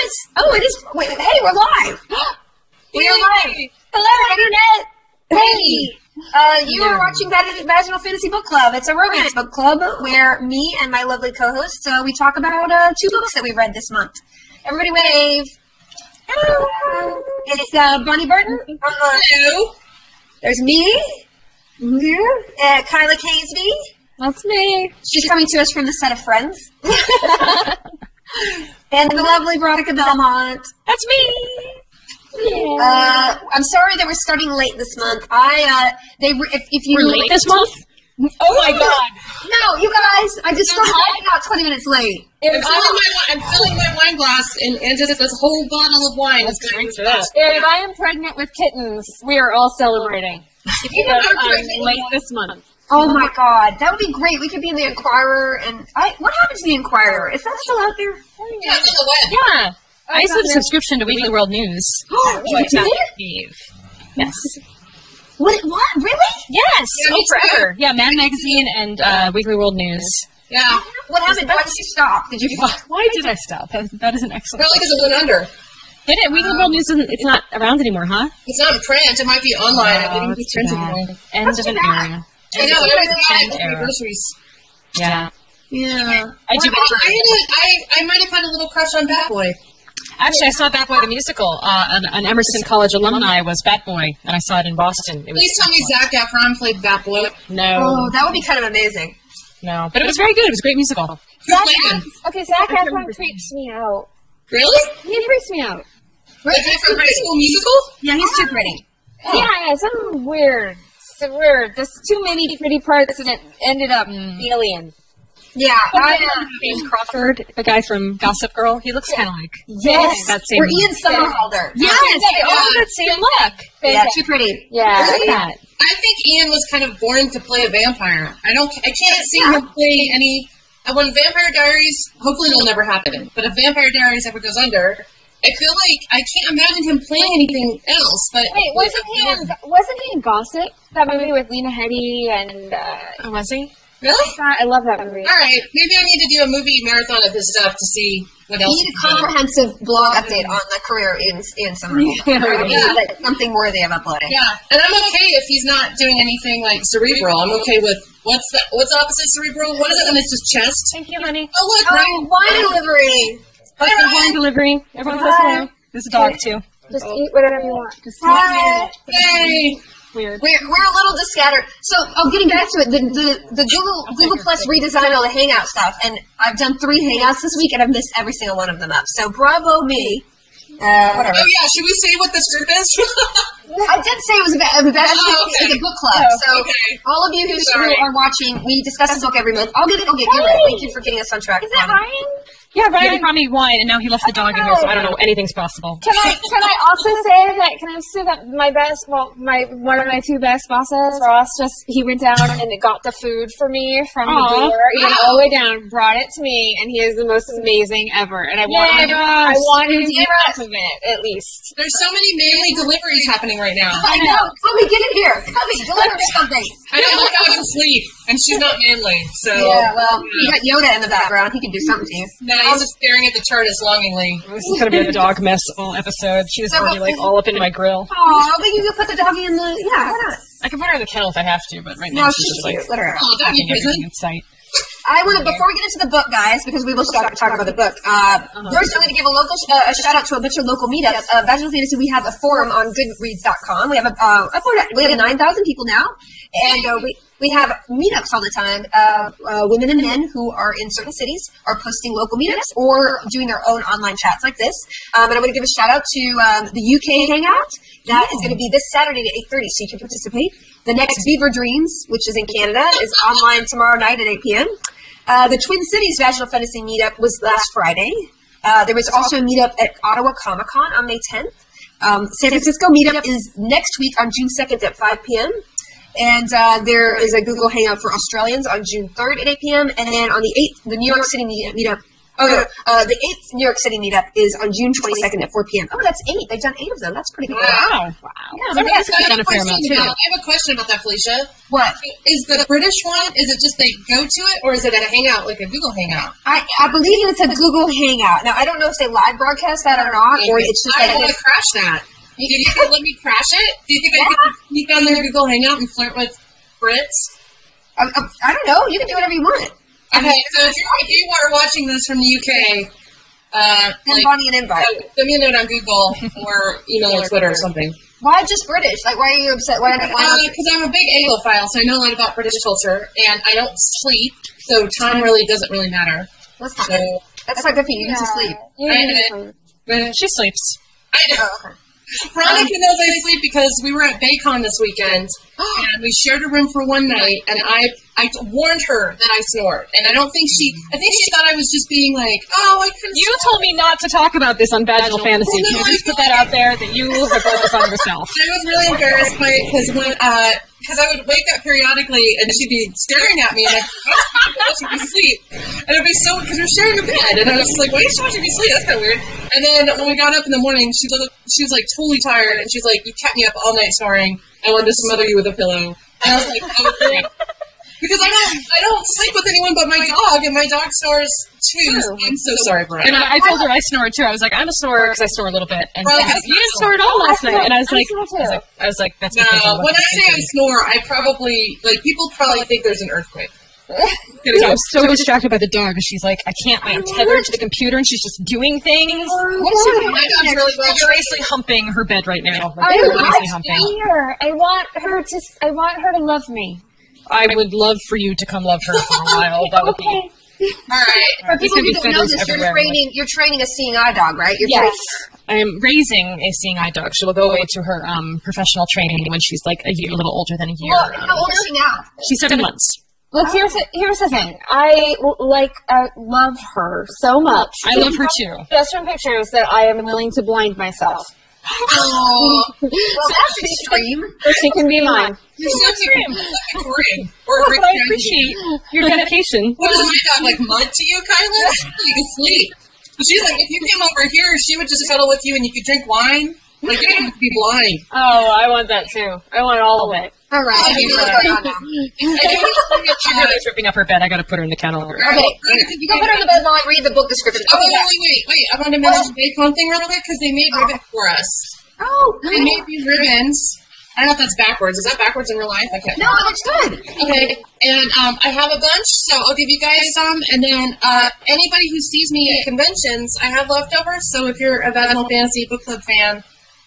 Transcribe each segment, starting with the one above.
is. Oh, it is. Wait, hey, we're live. We are live. Hello, Internet. Hey. You are watching Vaginal Fantasy Book Club. It's a romance book club where me and my lovely co-hosts, we talk about 2 books that we read this month. Everybody wave. Hello. It's Bonnie Burton. Hello. There's me. Mm-hmm. Kyla Caseby. That's me. She's coming to us from the set of Friends. And the lovely Veronica Belmont. That's me. Yeah. I'm sorry that we're starting late this month. If you were late this month? Oh my God! No, you guys! I just started out 20 minutes late. I'm filling my wine glass, and just this whole bottle of wine is going to that. If I am pregnant with kittens, we are all celebrating. Because I'm late this month. Oh my God, that would be great. We could be in the Inquirer, and what happened to the Inquirer? Is that still out there? Yeah, it's on the web. Yeah. I used to have a subscription to Weekly World News. You did? Yes. What? Really? Yes. Forever. Yeah, Man Magazine and Weekly World News. Yeah. What happened? Why did you stop? Why did I stop? That is an excellent. Probably because it went under. Did it? Weekly World News it's not around anymore, huh? It's not in print. It might be online. Oh, It didn't be printed. End of an era. I know. Everything anniversaries. Yeah. Yeah. I might have had a little crush on Bad Boy. Actually, I saw Bat Boy the musical. An Emerson College alumni was Bat Boy, and I saw it in Boston. Please tell me Zac Efron played Bat Boy. No. Oh, that would be kind of amazing. No. But it was very good. It was a great musical. Zac Efron creeps me out. Really? He freaks me out. Like from High School Musical? Yeah, he's too pretty. Yeah, something weird. So weird. There's too many pretty parts, and it ended up alien. Yeah, James Crawford, the guy from Gossip Girl, he looks kind of like that same. Or Ian Somerhalder. Yes, they all have that same look. Yeah, too pretty. Yeah, I think Ian was kind of born to play a vampire. I can't see him play any. When Vampire Diaries, hopefully it'll never happen. But if Vampire Diaries ever goes under, I feel like I can't imagine him playing anything else. But wait, wasn't he in Gossip? That movie with Lena Headey and was he? Really? I love that movie. All right, maybe I need to do a movie marathon of his stuff to see what else. You need a comprehensive blog update on the career in summer. Like something worthy of uploading. Yeah, and I'm okay if he's not doing anything like cerebral. I'm okay with what's opposite cerebral? What is it when it's just chest? Thank you, honey. Oh look, wine delivery. Wine delivery. Everyone says hello. There's a dog too. Just eat whatever you want. Hi. Hey. Weird. We're a little scattered. So, getting back to it, the Google Plus redesign all the Hangout stuff, and I've done 3 Hangouts this week, and I've missed every single one of them up. So, bravo me. Whatever. Oh yeah, should we say what the script is? I did say it was like a book club. So, all of you who are watching, we discuss this book every month. I'll get it. You're right. Thank you for getting us on track. Is that Ryan? Yeah, Ryan brought me wine, and now he left the dog in here, so I don't know. Anything's possible. Can I also say that my best, one of my 2 best bosses, Ross, he went down and got the food for me from the door. He went all the way down, brought it to me, and he is the most amazing ever. And I want him to eat half of it, at least. There's so many manly deliveries happening right now. I know. Chloe, get in here. Chloe, deliver something. I know my dog can sleep, and she's not manly, so. Yeah, well, you got Yoda in the background. He can do something to you. No, I'm just staring at the TARDIS longingly. This is going to be a dog mess all episode. She's already all up into my grill. Oh, but you can put the doggy in the why not? I can put her in the kennel if I have to, but right now she's just like let her out. Oh, that'd be everything in sight. I want to, before we get into the book, guys, because we will talk about the book. First, I'm going to give a shout out to a bunch of local meetups. Vaginal Fantasy, we have a forum on Goodreads.com. We have we have 9,000 people now, and we have meetups all the time. Women and men who are in certain cities are posting local meetups or doing their own online chats like this. And I'm going to give a shout out to the UK Hangout. That is going to be this Saturday at 8:30, so you can participate. The next Beaver Dreams, which is in Canada, is online tomorrow night at 8 p.m. The Twin Cities Vaginal Fantasy meetup was last Friday. There was also a meetup at Ottawa Comic Con on May 10th. San Francisco meetup is next week on June 2nd at 5 p.m. And there is a Google Hangout for Australians on June 3rd at 8 p.m. And then on the 8th, the New York City meetup The 8th New York City meetup is on June 22nd at 4 p.m. Oh, that's 8. They've done 8 of them. That's pretty cool. Wow. Yeah, I have a question about that, Felicia. What? Is the British one, is it just they go to it, or is it a hangout, like a Google Hangout? I believe it's a Google Hangout. Now, I don't know if they live broadcast that or not, or it's just I want to crash that. Do you think you could let me crash it? Do you think I could sneak on their Google Hangout and flirt with Brits? I don't know. You can do whatever you want. Okay, so if you are watching this from the UK, send Bonnie an invite. Send me a note on Google or email or Twitter or something. Why just British? Like, why are you upset? Why not? Because I'm a big Anglophile, so I know a lot about British culture, and I don't sleep, so time really doesn't really matter. That's not good for you. You need to sleep. She sleeps. I know. Oh, okay. Veronica knows I sleep because we were at Baycon this weekend, and we shared a room for one night, and I warned her that I snored, and I think she thought I was just being like, I couldn't. You told me not to talk about this on Vaginal Fantasy. Can you just put that out there that you have brought this on yourself? I was really embarrassed by it because I would wake up periodically and she'd be staring at me and watching me sleep, and it'd be so because we're sharing a bed, and I was just like, why is she watching me sleep? That's kind of weird. And then when we got up in the morning, she was like totally tired, and she's like, you kept me up all night snoring. I wanted to smother you with a pillow. And I was like, that was great. Because I don't sleep with anyone but my dog, and my dog snores too. So I'm so sorry, Brian. And I told her I snore too. I was like, I'm a snorer because I snore a little bit. And she's like, you didn't snore at all last night. And I was like, that's no. When I say I snore, I probably people probably think there's an earthquake. I was so distracted by the dog. She's like, I'm tethered to the computer, and she's just doing things. What is she doing? My dog's really well. You're basically humping her bed right now. I want her to love me. I would love for you to come love her for a while. That would be. All right. For people who don't know this, you're training a seeing eye dog, right? Yes. I am raising a seeing eye dog. She will go away to her professional training when she's like a little older than a year. Well, how old is she now? She's 7 months. Look, here's the thing. I love her so much. I love her too. Just from pictures that I am willing to blind myself. Oh, well, that's extreme. So she can be mine. You're so extreme. I appreciate your dedication. What is my dog, like mud to you, Kyla? You can sleep. But she's like, if you came over here, she would just cuddle with you and you could drink wine. Like, you don't have to be blind. Oh, I want that too. I want all of it. All right. She's ripping up her bed. I got to put her in the kennel. Okay. You go put her in the bed while I read the book description. Oh, wait. I want to mention the Baycon thing real quick because they made ribbons for us. Oh, they made these ribbons. I don't know if that's backwards. Is that backwards in real life? I can't. No, that's good. Okay. And I have a bunch, so I'll give you guys some. And then anybody who sees me at conventions, I have leftovers. So if you're a Vaginal Fantasy Book Club fan,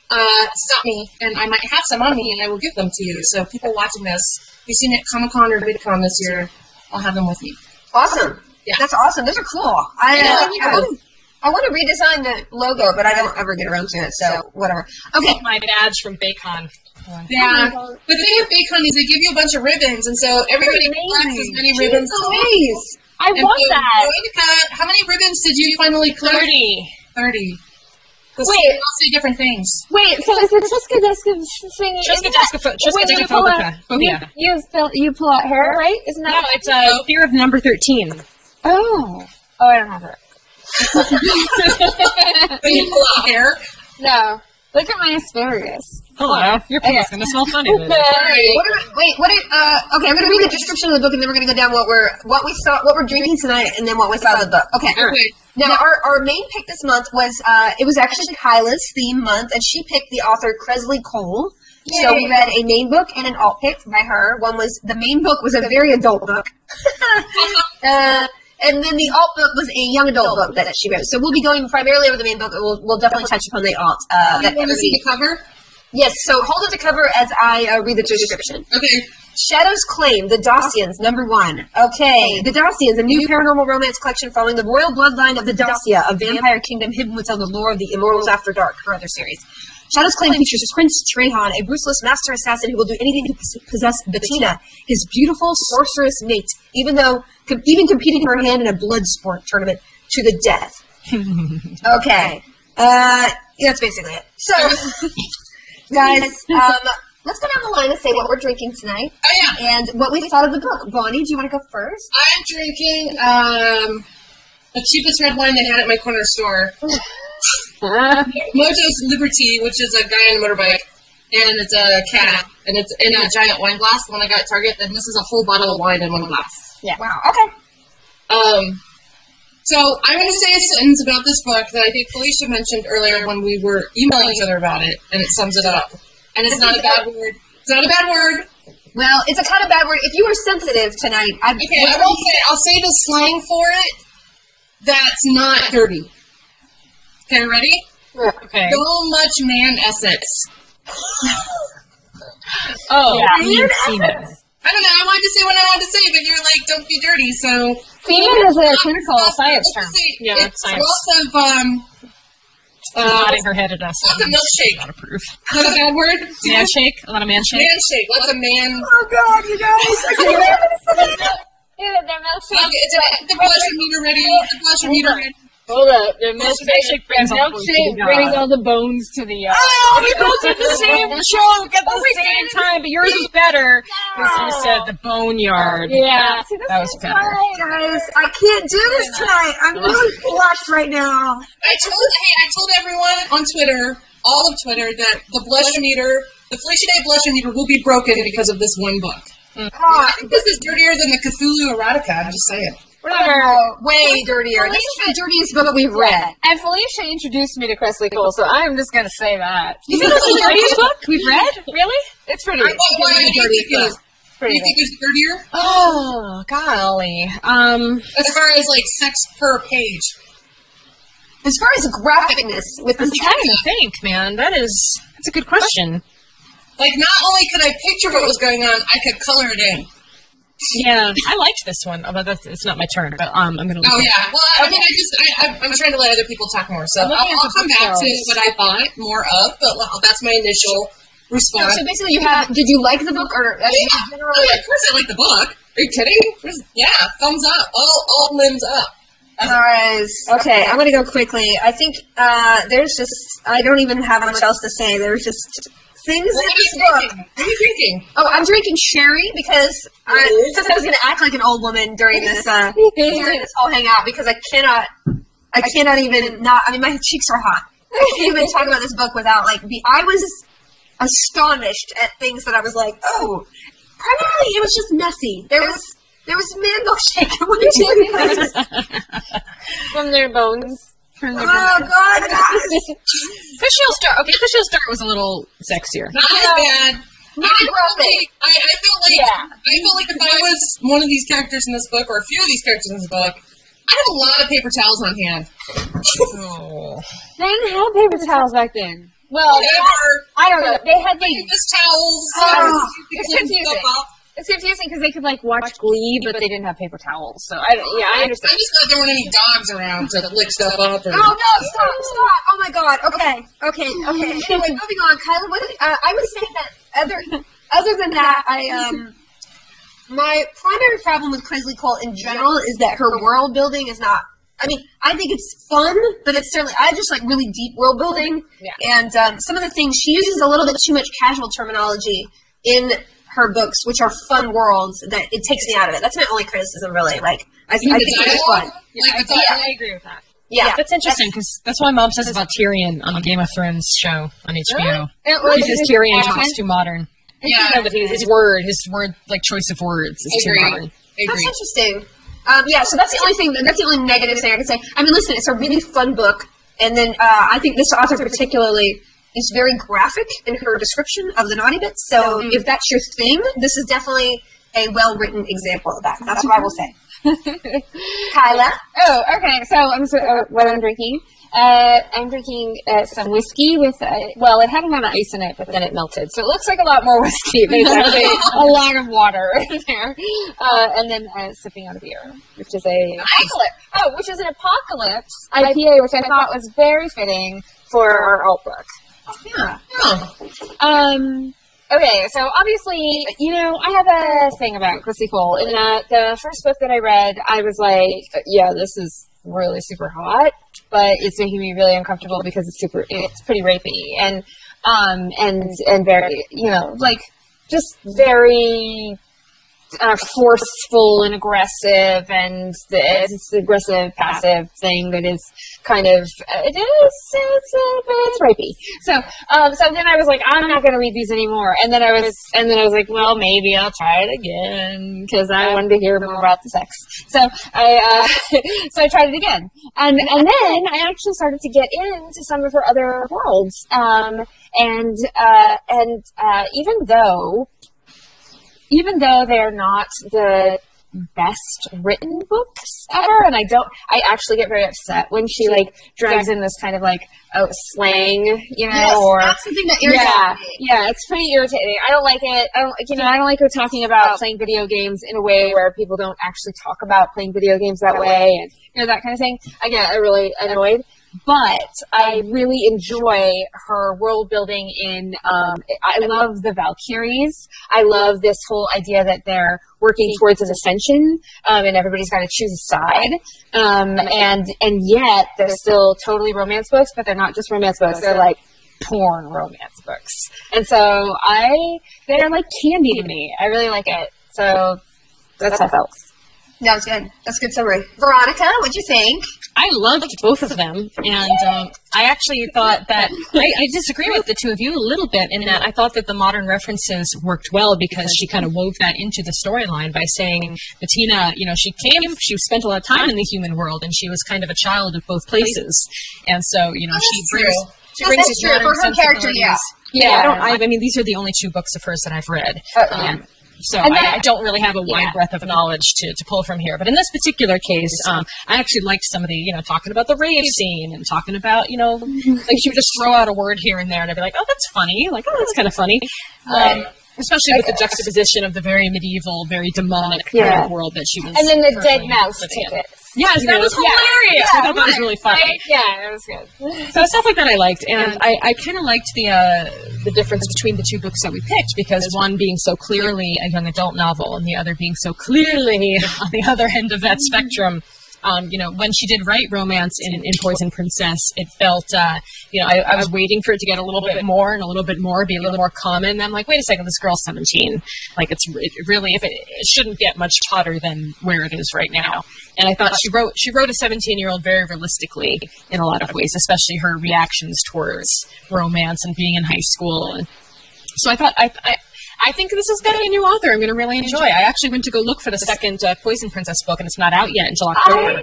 stop me, and I might have some on me, and I will give them to you. So people watching this, if you've seen it at Comic-Con or VidCon this year, I'll have them with me. Awesome. Yeah. That's awesome. Those are cool. I want to redesign the logo, but I don't ever get around to it, so whatever. Okay. My badge from Baycon. Yeah. But the thing with Baycon is they give you a bunch of ribbons, and so everybody collects as many ribbons. Nice. I want that. Veronica, how many ribbons did you finally collect? 30. Wait, I'll say different things. Wait, so is it Triskaidesca thingy? Triskaidesca. You pull out hair, right? Isn't that? No, it's fear of number 13. Oh, I don't have it. When you pull out hair? No. Look at my asparagus. Hello. Your pants gonna smell funny. Okay, I'm gonna read the description of the book, and then we're gonna go down what we're drinking tonight, and then what we saw in the book. Okay. Now, our main pick this month was actually Kyla's theme month, and she picked the author Kresley Cole. Yay. So we read a main book and an alt pick by her. The main book was a very adult book. And then the alt book was a young adult book that she wrote. So we'll be going primarily over the main book, and we'll definitely touch upon the alt. You want to see the cover? Yes, so hold up the cover as I read the description. Okay. Shadow's Claim, The Dossians, number 1. Okay, The Dossians, a new paranormal romance collection following the royal bloodline of the Dossia, a vampire kingdom hidden within the lore of the Immortals After Dark, her other series. Shadow's Claim features Prince Trehan, a ruthless master assassin who will do anything to possess Bettina, his beautiful sorceress mate, even competing for her hand in a blood sport tournament to the death. Okay. That's basically it. So, guys, let's go down the line and say what we're drinking tonight. Oh, yeah. And what we thought of the book. Bonnie, do you want to go first? I'm drinking, the cheapest red wine they had at my corner store. Mojo's Liberty, which is a guy on a motorbike, and it's a cat, and it's in a giant wine glass. The one I got at Target, and this is a whole bottle of wine in one glass. Yeah. Wow. Okay. So I'm going to say a sentence about this book that I think Felicia mentioned earlier when we were emailing each other about it, and it sums it up. And it's not a bad word. It's not a bad word. Well, it's a kind of bad word. If you were sensitive tonight, I'll say the slang for it. That's not dirty. Okay, ready? Okay. So much man essence. Oh, Yeah. you've seen it. I don't know. I wanted to say what I wanted to say, but you're like, don't be dirty. So Semen is a clinical science term. Yeah, it's science. lots of Nodding her head at us. lots of milkshake. Not approve. Not a bad word. Man shake. A lot of man shake. Man shake. Lots of man. Oh God, you guys! Yeah, they're milkshake. The pleasure meter ready. The pleasure meter ready. Hold up. The Milkshake brings all the bones to milkshake the brings yard. all the bones to the yard. Oh, we both did the same chunk at the same time, but yours was better. You said the boneyard. Yeah. That was better. Guys, I can't do this tonight. I'm really flushed right now. I told everyone on Twitter, all of Twitter, that the blusher meter, the Felicia Day blusher meter, will be broken because of this one book. I think this is dirtier than the Cthulhu erotica. I'm just saying. Way dirtier. This is the dirtiest book that we've read. And Felicia introduced me to Cressley Cole, so I'm just going to say that. You think it's the dirtiest book we've read? Really? It's pretty. Why do you think it's pretty dirtier? Oh, golly. As far as like sex per page. As far as graphicness with this I'm trying to think, man. That's a good question. Like, not only could I picture what was going on, I could color it in. Yeah, I liked this one, although it's not my turn, but I'm going to Oh, yeah. Well, I mean, I'm trying to let other people talk more, so I'll come back to what I thought more of, but that's my initial response. So basically, did you like the book, or? Oh, yeah, of course I like the book. Are you kidding? Yeah, thumbs up. All limbs up. Guys, okay, I'm gonna go quickly. I think I don't even have much else to say. There's just things in this book. What are you drinking? Oh, I'm drinking sherry because since I was gonna act like an old woman during this whole hangout, because I cannot even not. I mean, my cheeks are hot. I can't even talk about this book without I was astonished at things that I was like, oh. Primarily, it was just messy. There was man milkshake. What did you From their bones. Oh, God. Fishiel Star was a little sexier. Not as bad. Not graphic. I felt like if I was one of these characters in this book, or a few of these characters in this book, I have a lot of paper towels on hand. Oh. They didn't have paper towels back then. Well, I don't know. They had This towels. It's confusing. It's confusing because they could watch Glee, but they didn't have paper towels. So I understand. I just thought there weren't any dogs around to lick stuff up. Oh no! Stop! Oh my God! Okay. Anyway, moving on. Kyla, I would say that other than that, my primary problem with Cressley Cole in general is that her world building is not. I mean, I think it's fun, but it's certainly, I just like really deep world building. Yeah. And some of the things, she uses a little bit too much casual terminology in her books, which are fun worlds, that it takes me out of it. That's my only criticism, really. I think it's fun. I agree with that. Yeah. That's interesting, because that's why Mom says about Tyrion on the Game of Thrones show on HBO. Really? She says Tyrion talks too modern. Yeah. But his word, choice of words is too modern. That's interesting. So that's the only thing. That's the only negative thing I can say. I mean, listen, it's a really fun book, and then I think this author particularly is very graphic in her description of the naughty bits. So if that's your thing, this is definitely a well-written example of that. That's what I will say. Kyla. Oh, okay. So what I'm drinking. I'm drinking some whiskey with, it had a lot of ice in it, but then it melted. So it looks like a lot more whiskey. There's actually a lot of water in there. And then sipping on a beer, which is an Apocalypse IPA, which I thought was very fitting for our alt book. Yeah. Okay, so obviously, I have a thing about Cressley Cole. In that the first book that I read, I was like, yeah, this is really super hot, but it's making me really uncomfortable because it's pretty rapey and very, just very forceful and aggressive, and it's the aggressive passive thing that is kind of it's rapey. So then I was like, I'm not going to read these anymore. And then I was like, well, maybe I'll try it again because I wanted to hear more about the sex. So I tried it again, and then I actually started to get into some of her other worlds. And even though they're not the best written books ever, and I actually get very upset when she like drags in this kind of like slang, or that's something that irritates me. Yeah, it's pretty irritating. I don't like it. I don't like her talking about playing video games in a way where people don't actually talk about playing video games that way, and that kind of thing. I get really annoyed. But I really enjoy her world building in, I love the Valkyries. I love this whole idea that they're working towards an ascension, and everybody's got to choose a side. And yet they're still totally romance books, but they're not just romance books. They're like porn romance books. And so they're like candy to me. I really like it. So that's how I felt. That was good. That's a good summary. Veronica, what'd you think? I loved both of them, and I actually thought that I disagree with the two of you a little bit in that I thought that the modern references worked well because she kind of wove that into the storyline by saying Bettina, she spent a lot of time in the human world, and she was kind of a child of both places, and so she brings these true for her character. I mean, these are the only two books of hers that I've read. So I don't really have a wide breadth of knowledge to pull from here. But in this particular case, I actually liked some of the, talking about the rave scene and talking about, like she would just throw out a word here and there and I'd be like, oh, that's funny. Like, oh, that's kind of funny. Especially with the juxtaposition of the very medieval, very demonic kind of world that she was. And then the dead mouse ticket. Yes, that was hilarious. I thought that was really funny. Yeah, it was good. So stuff like that I liked, and I kind of liked the difference between the two books that we picked because one being so clearly a young adult novel, and the other being so clearly on the other end of that spectrum. When she did write romance in Poison Princess, it felt, I was waiting for it to get a little bit more and a little bit more, be a little more common. And I'm like, wait a second, this girl's 17. Like, it shouldn't get much hotter than where it is right now. And I thought she wrote a 17-year-old very realistically in a lot of ways, especially her reactions towards romance and being in high school. And so I thought, I think this is going to be a new author I'm going to really enjoy. I actually went to go look for the second Poison Princess book, and it's not out yet until October.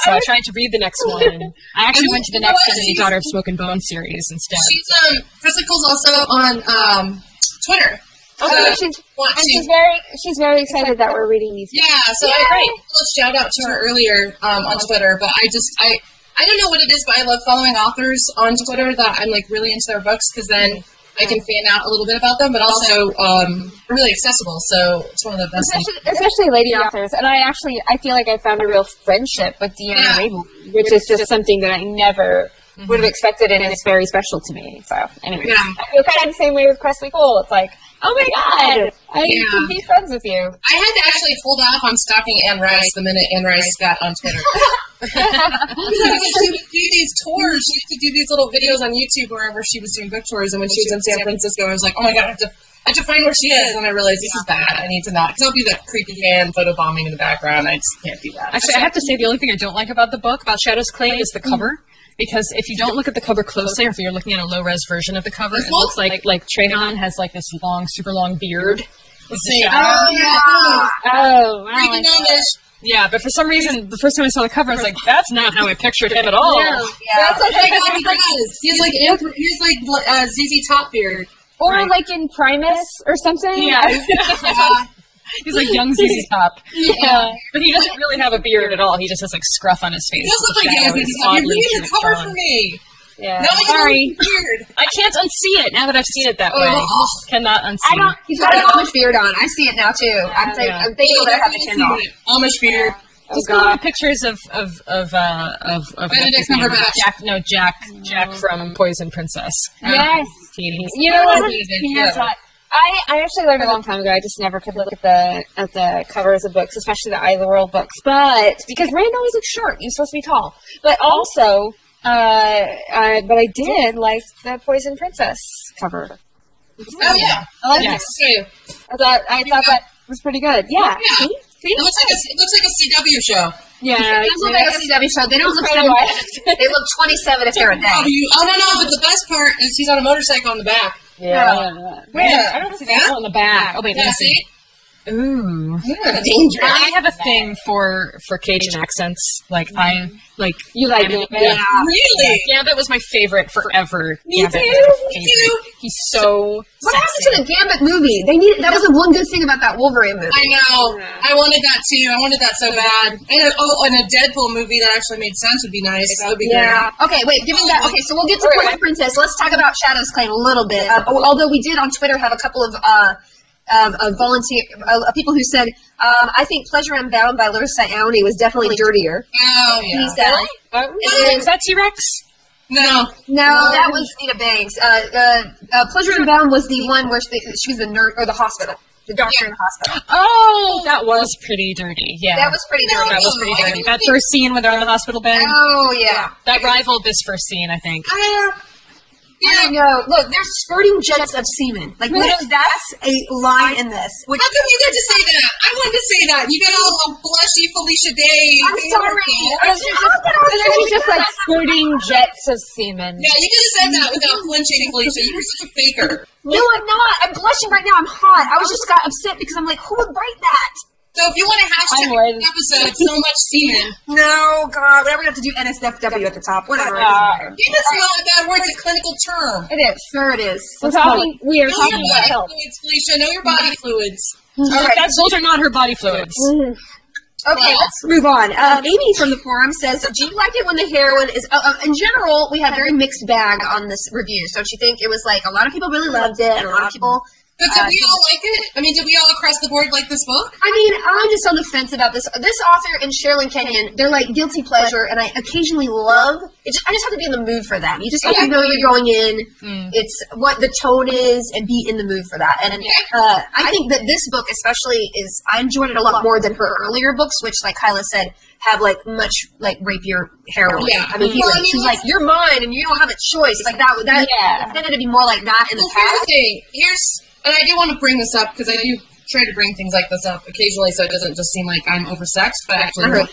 So I tried to read the next one. And I actually went to the next in the Daughter of Smoke and Bone series instead. Priscilla's also on Twitter. She's very excited that we're reading these. Yeah, so I shout out to her earlier on Twitter, but I don't know what it is, but I love following authors on Twitter that I'm like really into their books because then I can fan out a little bit about them, but also really accessible. So it's one of the best things. Especially lady authors. And I feel like I found a real friendship with Deanna Ravel, which is just something that I never would have expected, and it's very special to me. So anyway, I feel kind of the same way with Presley Cole. It's like, oh my God, I can be friends with you. I had to actually hold off on stalking Anne Rice the minute Anne Rice got on Twitter. She would do these tours. She used to do these little videos on YouTube wherever she was doing book tours. And when she was in San Francisco, I was like, oh my God, I have to find where she is. And I realized this is bad. I need to not. Because I'll do that creepy fan photobombing in the background. I just can't do that. Actually, I have to say the only thing I don't like about the book, about Shadow's Claim, is the cover. Because if you don't look at the cover closely, or if you're looking at a low-res version of the cover, it looks like Trehan has like this super long beard. Yeah, but for some reason, the first time I saw the cover, I was like, that's not how I pictured him at all. That's like he's like ZZ Top beard. Or like in Primus or something. Yeah. He's like young ZZ Top. Yeah. But he doesn't really have a beard at all. He just has like scruff on his face. He does look like ZZ Top. You're reading the cover for me. Yeah. No, sorry. I can't unsee it now that I've seen it that way. Cannot unsee it. He's got an Amish beard on. I see it now too. I'm thinking that I have a chin on. Amish beard. Just go to pictures of Benedict Cumberbatch. Jack from Poison Princess. Yes. You know what? I actually learned a long time ago. I just never could look at the covers of books, especially the Eye of the World books. But because Rand always looks short, he's supposed to be tall. But also, but I did like the Poison Princess cover. Oh yeah, I like that too. I thought that It was pretty good. Yeah. Yeah. See? It looks like a CW show. Yeah. It look like a CW show. They don't look 7. They look 27 if they're a day. Oh, no, but the best part is he's on a motorcycle in the back. Yeah. Where? I don't see that on the back. Oh, wait, let me see. Ooh. Yeah, dangerous. I have a thing for Cajun accents. Like, You like it? Yeah. Really? Gambit was my favorite forever. Me Gambit. too. He's so What happened to the Gambit movie? That was the one good thing about that Wolverine movie. I know. I wanted that too. I wanted that so bad. And a Deadpool movie that actually made sense would be nice. That would be great. Okay, wait, giving that. Okay, so we'll get to Poison Princess. Let's talk about Shadow's Claim a little bit. Although we did on Twitter have a couple of people who said, I think Pleasure Unbound by Larissa Aouni was definitely dirtier. Oh, yeah. He said, Is that T-Rex? No. no, that was Nina Banks. Pleasure Unbound was the one where she was the nurse, or the hospital. The doctor in the hospital. Oh, that was pretty dirty. Yeah. That was pretty dirty. That was pretty dirty. That first scene when they're on the hospital bed. Oh, yeah. That rivaled this first scene, I think. I know. Look, there's spurting jets of semen. Like, literally, that's a line in this. How come you get to say that? I wanted to say that. You get all blushy Felicia Day. I'm sorry. She's just like squirting jets of semen. Yeah, you could have said that without flinching, Felicia. You were such a faker. No, I'm not. I'm blushing right now. I'm hot. I was just got upset because I'm like, who would write that? So if you want to hashtag this episode, so much semen. No, God. Whatever, we have to do NSFW at the top. Whatever. That's not a bad word. It's a clinical term. It is. Sure it is. We are talking Know your about body health. fluids, Felicia. Know your body fluids. All right. Those are not her body fluids. Okay, let's move on. Amy from the forum says, do you like it when the heroine is... in general, we have very mixed bag on this review. So she think it was like a lot of people really loved it, and a lot of people... But did we all like it? I mean, did we all across the board like this book? I mean, I'm just on the fence about this. This author and Sherilyn Kenyon, they're like guilty pleasure, and I occasionally love. I just have to be in the mood for that. You just have to know you're going in. It's what the tone is, and be in the mood for that. And I think that this book, especially, I enjoyed it a lot more than her earlier books, which, like Kyla said, have like much like rapier heroine. Yeah. I mean, she's like, you're mine, and you don't have a choice. Like that tended to be more like that in the Here's past. the thing. And I do want to bring this up because I do try to bring things like this up occasionally so it doesn't just seem like I'm oversexed, but actually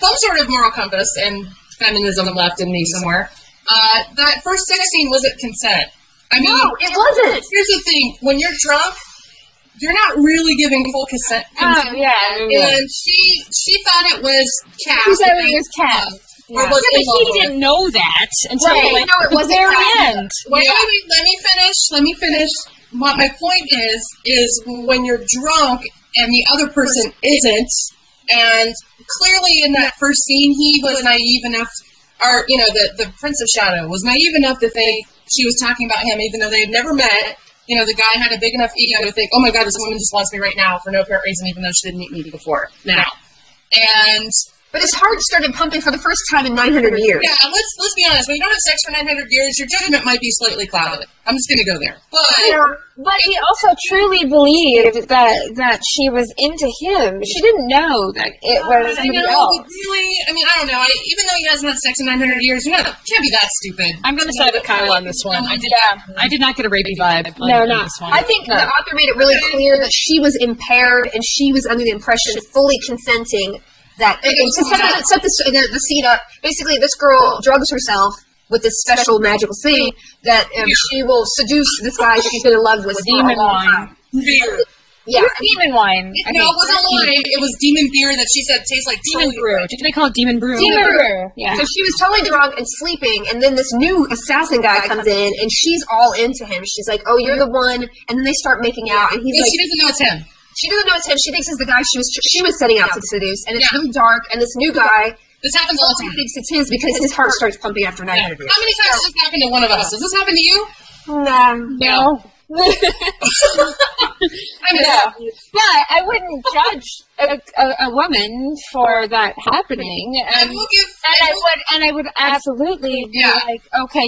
some sort of moral compass and feminism left in me somewhere. That first sex scene wasn't consent. I mean, No, it wasn't. Here's the thing. When you're drunk, you're not really giving full consent. And she thought it was cat. She said it was cat. Or was But he didn't know that until like No, it the wasn't very cat. end. Wait, let me finish. What my point is when you're drunk and the other person isn't, and clearly in that first scene he was naive enough, or the Prince of Shadow was naive enough to think she was talking about him, even though they had never met. The guy had a big enough ego to think, oh my God, this woman just wants me right now for no apparent reason, even though she didn't meet me before. Now, but his heart started pumping for the first time in 900 years. Yeah, let's be honest. When you don't have sex for 900 years, your judgment might be slightly clouded. I'm just going to go there. But he also truly believed that she was into him. She didn't know that it was somebody else. Really, I mean, I don't know. Even though he hasn't had sex in 900 years, you can't be that stupid. I'm going to side with Kyle on this one. I did not get a rapey vibe on this one. I think the author made it really clear that she was impaired and she was under the impression, fully consenting, that to set the scene up. Basically, this girl drugs herself with this special magical thing that she will seduce this guy she's been in love with. Demon wine. Beer. Yeah, demon wine. No, it wasn't wine. It was demon beer that she said tastes like Demon brew. Didn't they call it demon brew? Demon brew. Yeah. So she was totally drunk and sleeping, and then this new assassin guy comes in, and she's all into him. She's like, "Oh, you're the one," and then they start making out, and he's like, she doesn't know it's him. She doesn't know it's him. She thinks it's the guy she was setting out to seduce, and it's really dark. And this new guy, this happens all the time. Thinks it's his because his heart starts pumping after 900 years. How many times has this happened to one of us? Has this happened to you? No. But I wouldn't judge a woman for that happening, and I would absolutely be like, okay,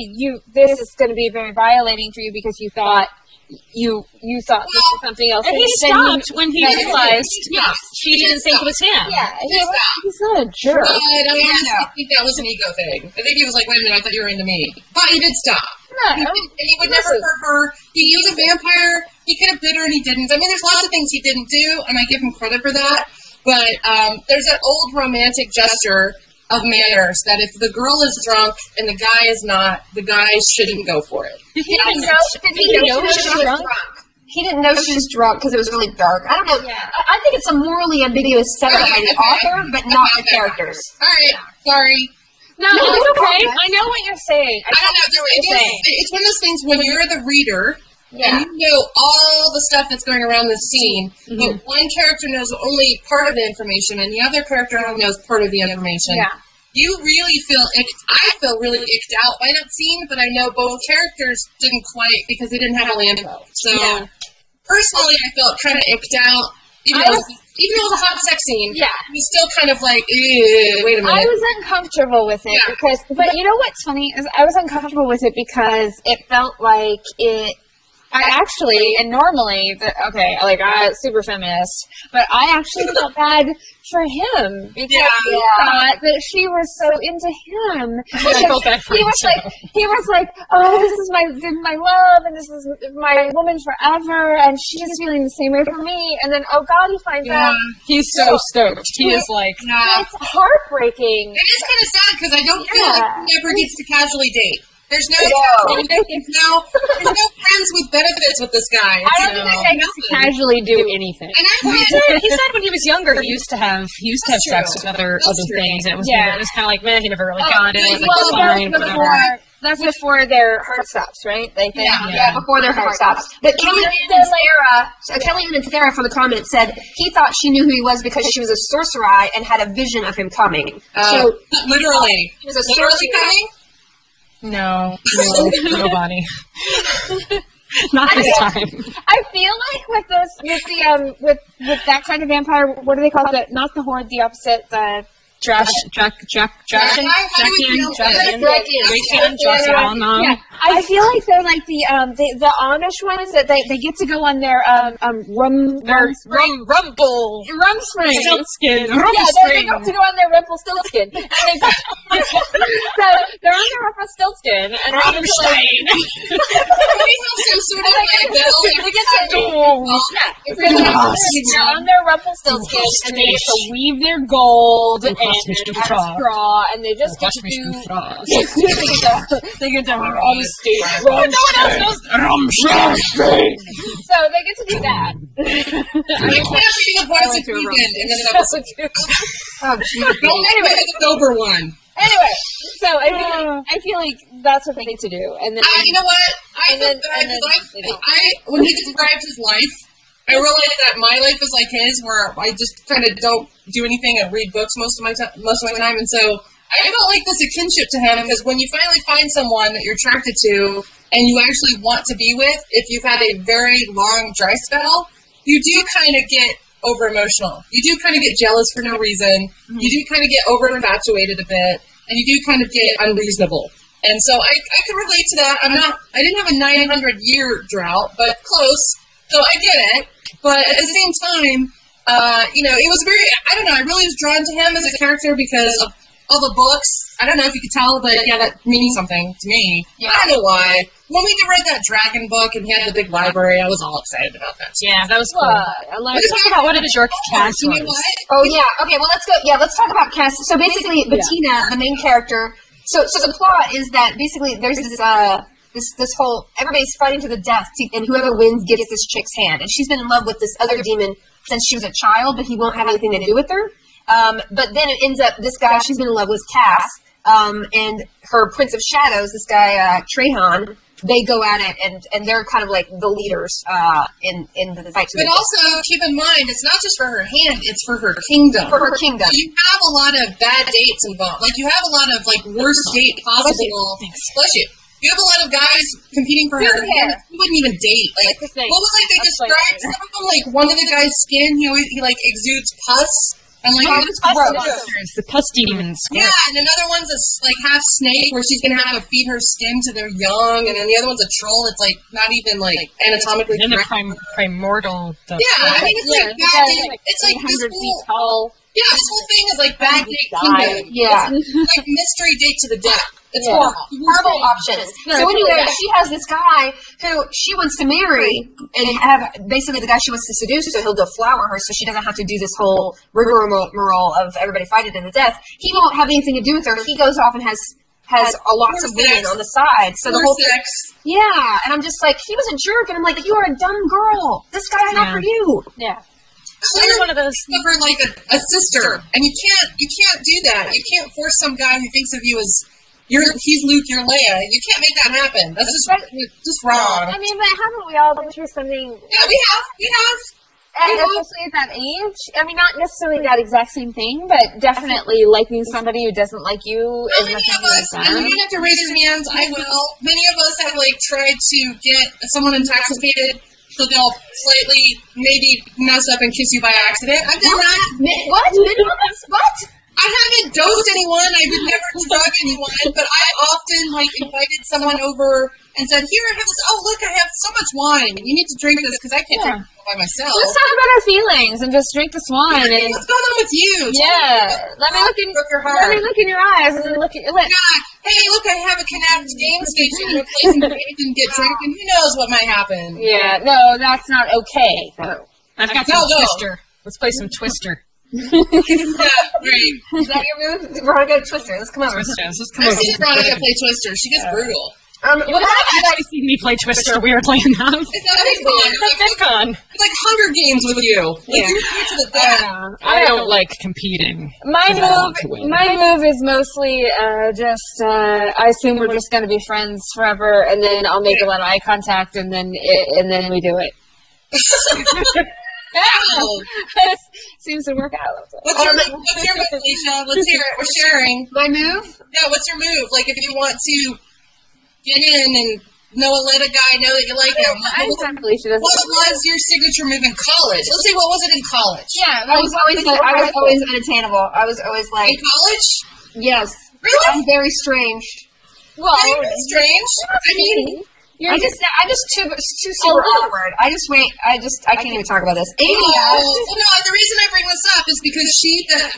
this is going to be very violating for you because you thought you thought this was something else. And he stopped when he realized she didn't think it was him. Yeah, he's not a jerk. But I think that was an ego thing. I think he was like, wait a minute, I thought you were into me. But he did stop. No, and he would never hurt her. He was a vampire he could have bit her and he didn't. I mean, there's lots of things he didn't do, and I give him credit for that. But there's that old romantic gesture of manners that if the girl is drunk and the guy is not, the guy shouldn't go for it. Did he know she was drunk? He didn't know she was drunk because it was really dark. I don't know. Yeah. I think it's a morally ambiguous setup by the author, but not the characters. All right, sorry. No, it's okay. I know what you're saying. I don't know. It's one of those things when you're the reader, and you know all the stuff that's going around the scene, but one character knows only part of the information, and the other character only knows part of the information. Yeah. You really I feel really icked out by that scene, but I know both characters didn't quite because they didn't have all the info. So, personally, I felt kind of icked out. Even though it was a hot sex scene, it was still kind of like, wait a minute. I was uncomfortable with it because, but you know what's funny is I was uncomfortable with it because it felt like I actually, and normally, I'm super feminist, but I actually felt bad for him because he thought that she was so into him. I felt bad for him. He was like, oh, this is my love, and this is my woman forever, and she's feeling the same way for me. And then, oh God, he finds out. He's so stoked. He is like, it's heartbreaking. It is kind of sad because I don't feel like he ever gets to casually date. There's no friends with benefits with this guy. I don't think I get to casually do anything. And he said when he was younger he used to have sex with other things, and it was kind of like, man, he never really got it. It was like, that's before their heart stops, right? Before their heart stops. But Kelly and Sarah from the comments said he thought she knew who he was because she was a sorcerer and had a vision of him coming. So literally, he was a sorcerer coming. No, Bonnie. Not this time. I feel like with that kind of vampire, what do they call it? Not the horde, the opposite, the Dragon. I feel like they're like the Amish ones that they get to go on their rumble spring. Stiltskin. They get to go on their Rumpelstiltskin. So they're on their Rumpelstiltskin and they're on their Rumpelstiltskin and they get to weave their gold and straw, and they just get to do. They get to rum steak. So they get to do that. Anyway, so I feel like that's what they need to do, and then you know what? When he described his life, I realized that my life is like his, where I just kind of don't do anything and read books most of my time, and so I felt like this a kinship to him, because when you finally find someone that you're attracted to and you actually want to be with, if you've had a very long dry spell, you do kind of get over emotional. You do kind of get jealous for no reason. Mm-hmm. You do kind of get over infatuated a bit, and you do kind of get unreasonable. And so I could relate to that. I didn't have a 900-year drought, but close. So I get it. But at the same time, it was very, I don't know, I really was drawn to him as a character because of all the books. I don't know if you could tell, but that means something to me. Yeah. I don't know why. When we read that dragon book and he had the big library, I was all excited about that. Yeah, that was cool. Let's talk about what it is your cast was. You know what? Oh, yeah. Okay, well, let's go. Yeah, let's talk about cast. So basically, Bettina, the main character, so the plot is that basically there's this whole, everybody's fighting to the death, and whoever wins gets this chick's hand. And she's been in love with this other demon since she was a child, but he won't have anything to do with her. But then it ends up, this guy she's been in love with, Cass, and her Prince of Shadows, this guy, Trahan, they go at it, and they're kind of like the leaders in the fight. But also, keep in mind, it's not just for her hand, it's for her kingdom. For her kingdom. So you have a lot of bad dates involved. Like, you have a lot of, worst date possible. Bless you. You have a lot of guys competing for her. He wouldn't even date. What was they described? Some of them, one of the guy's skin, he exudes pus. And it's gross. The pus demons. Yeah, and another one's half snake, where she's gonna have to feed her skin to their young, and then the other one's a troll. It's not even anatomically correct. And then a primordial. Yeah, I mean it's 100 feet tall. Yeah, this whole thing is like bad date kingdom. Yeah. It's like mystery date to the death. It's horrible. Horrible options. So anyway, she has this guy who she wants to marry and have basically the guy she wants to seduce, so he'll go flower her so she doesn't have to do this whole rigmarole of everybody fighting to the death. He won't have anything to do with her. He goes off and has a lots of women on the side. So the whole sex. Yeah, and I'm just like, he was a jerk, and I'm like, you are a dumb girl. This guy's not for you. Yeah. Clearly one of those. of her like a sister, and you can't do that. You can't force some guy who thinks of you as he's Luke, you're Leia. You can't make that happen. That's just wrong. I mean, but haven't we all been through something? Yeah, we have. And especially at that age. I mean, not necessarily that exact same thing, but definitely liking somebody who doesn't like you is Many nothing of us, like and that. you don't have to raise your hands. I will. Many of us have like tried to get someone intoxicated so they'll slightly maybe mess up and kiss you by accident. I've done that. What? What? I haven't dosed anyone. I would never drug anyone, but I often like invited someone over and said, "Here, I have this. Oh, look, I have so much wine. You need to drink this because I can't drink it by myself." Let's talk about our feelings and just drink this wine. And What's going on with you? let me look in Broke your heart. let me look in your eyes and look at your lips. God, hey, look, I have a Connect game station in a place where you can get drunk, and who knows what might happen. Yeah, no, that's not okay. No. I've got some Twister. Let's play some Twister. Yeah, great. Is that your move? Veronica, Twister. Let's come over. Let's come I've over. seen Veronica play Twister. She gets brutal. What You've always seen me play Twister weirdly enough. It's not fun. VidCon. It's like Hunger Games with you. Like, Yeah. you're to the death. I don't like competing. My I want to move, win. my move is mostly I assume we're just going to be friends forever, and then I'll make a lot of eye contact, and then we do it. Seems to work out. What's your move, Alicia? Let's hear it. We're sharing. My move? Yeah, what's your move? Like, if you want to get in and let a guy know that you like him. I'm Felicia. What was your signature move in college? Let's say, what was it in college? Yeah, I was always unattainable. I was always like, In college? yes. Really? I'm very strange. Well, Very strange. I mean, I just too super awkward. I can't even talk about this. no, the reason I bring this up is because